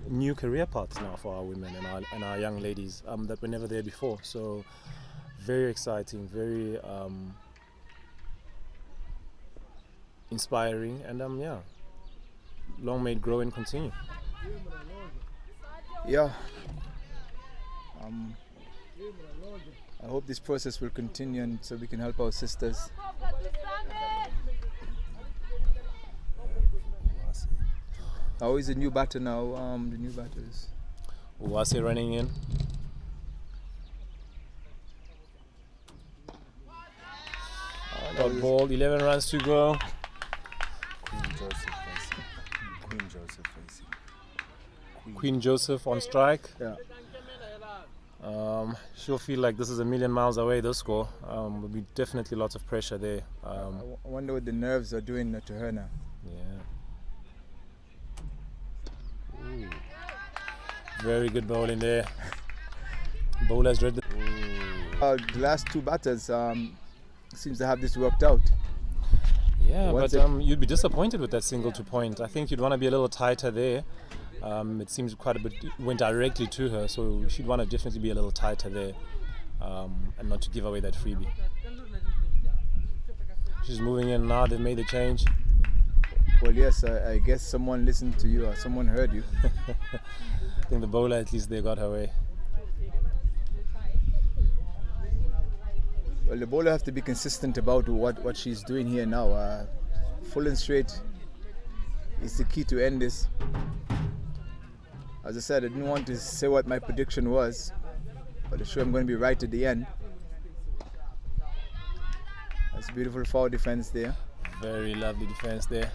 new career paths now for our women and our young ladies that were never there before. So, very exciting, very inspiring, and yeah, long may it grow and continue. Yeah. I hope this process will continue, and so we can help our sisters. How is the new batter now? The new batters. Uwase running in. Got ball, 11 runs to go. Queen Joseph on strike. Yeah. She'll feel like this is a million miles away, this score. Will be definitely lots of pressure there. I wonder what the nerves are doing to her now. Yeah. Ooh. Very good bowling there. Bowler's read the last two batters seems to have this worked out. Yeah, but you'd be disappointed with that single to point. I think you'd want to be a little tighter there. It seems quite a bit went directly to her, so she'd want to definitely be a little tighter there and not to give away that freebie. She's moving in now, they've made the change. Well, yes, I guess someone listened to you or someone heard you. I think the bowler, at least, they got her way. Well, the bowler have to be consistent about what she's doing here now. Full and straight is the key to end this. As I said, I didn't want to say what my prediction was, but I'm sure I'm going to be right at the end. That's beautiful forward defense there. Very lovely defense there.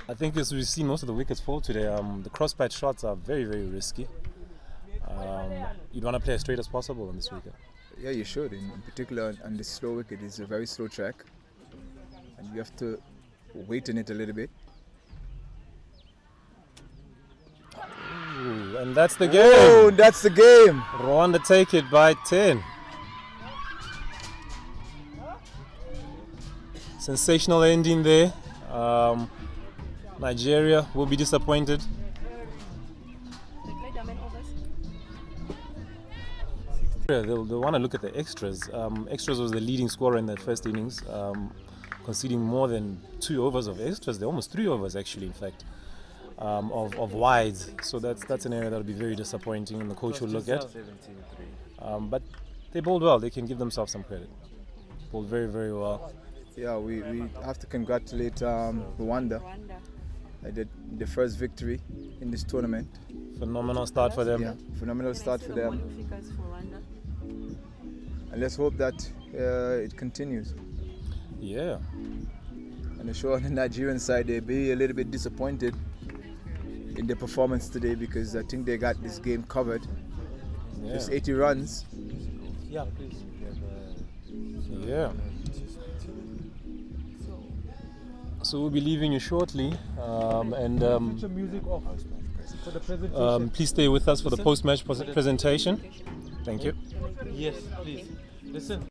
I think as we've seen most of the wickets fall today, the cross-patch shots are very, very risky. You'd want to play as straight as possible on this wicket. Yeah, you should. In particular, on this slow wicket, it's a very slow track, and you have to wait on it a little bit. Ooh, and that's the game. Oh, that's the game. Rwanda take it by 10. Sensational ending there. Nigeria will be disappointed. Yeah, they'll want to look at the extras. Extras was the leading scorer in that first innings, conceding more than 2 overs of extras. They're almost 3 overs actually, in fact, of wides. So that's an area that'll be very disappointing, and the coach will look at. But they bowled well. They can give themselves some credit. Bowled very, very well. Yeah, we have to congratulate Rwanda. They did the first victory in this tournament. Phenomenal start for them. Yeah, phenomenal start for them. And let's hope that it continues. Yeah. And I'm sure on the Nigerian side they'll be a little bit disappointed in the performance today, because I think they got this game covered. Yeah. Just 80 runs. Yeah, please. Yeah. So we'll be leaving you shortly, and Put your music off for the presentation. please stay with us for the post-match presentation. Thank you. Yes, please. Listen.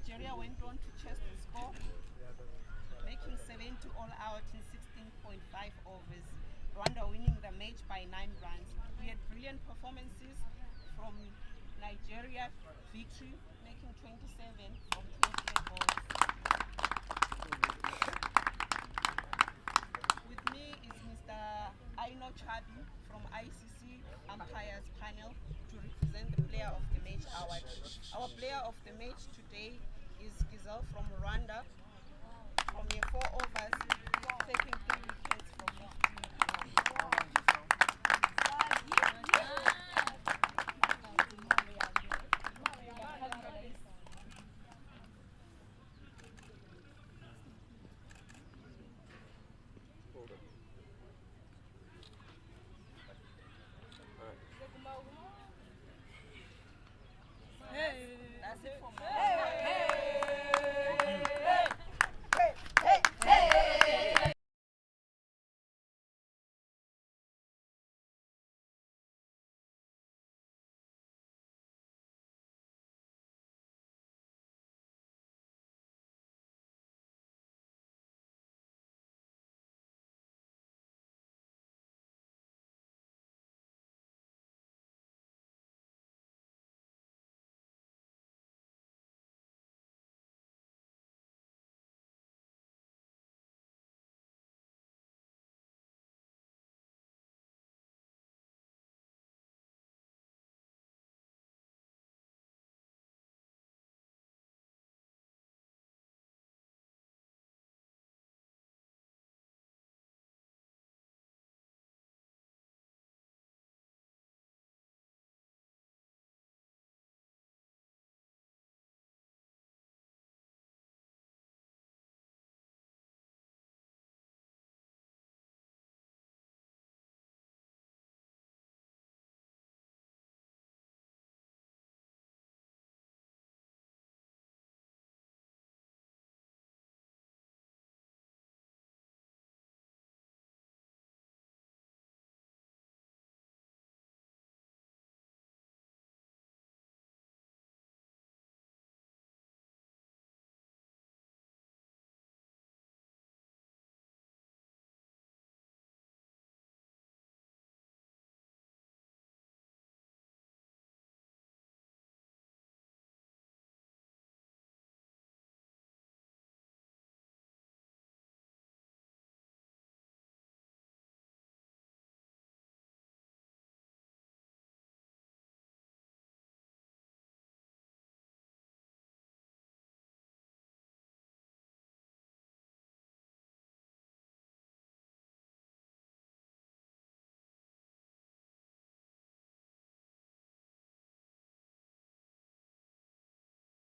Nigeria went on to chase the score, making 7 all out in 16.5 overs. Rwanda winning the match by 9 runs. We had brilliant performances from Nigeria, victory, making 27 from 28 balls. With me is Mr. Aino Chabi from ICC Umpires Panel to represent the Player of the Match award. Our Player of the Match today is Gizel from Rwanda, from the 4 overs, taking 3 wickets from 15. That's it for me.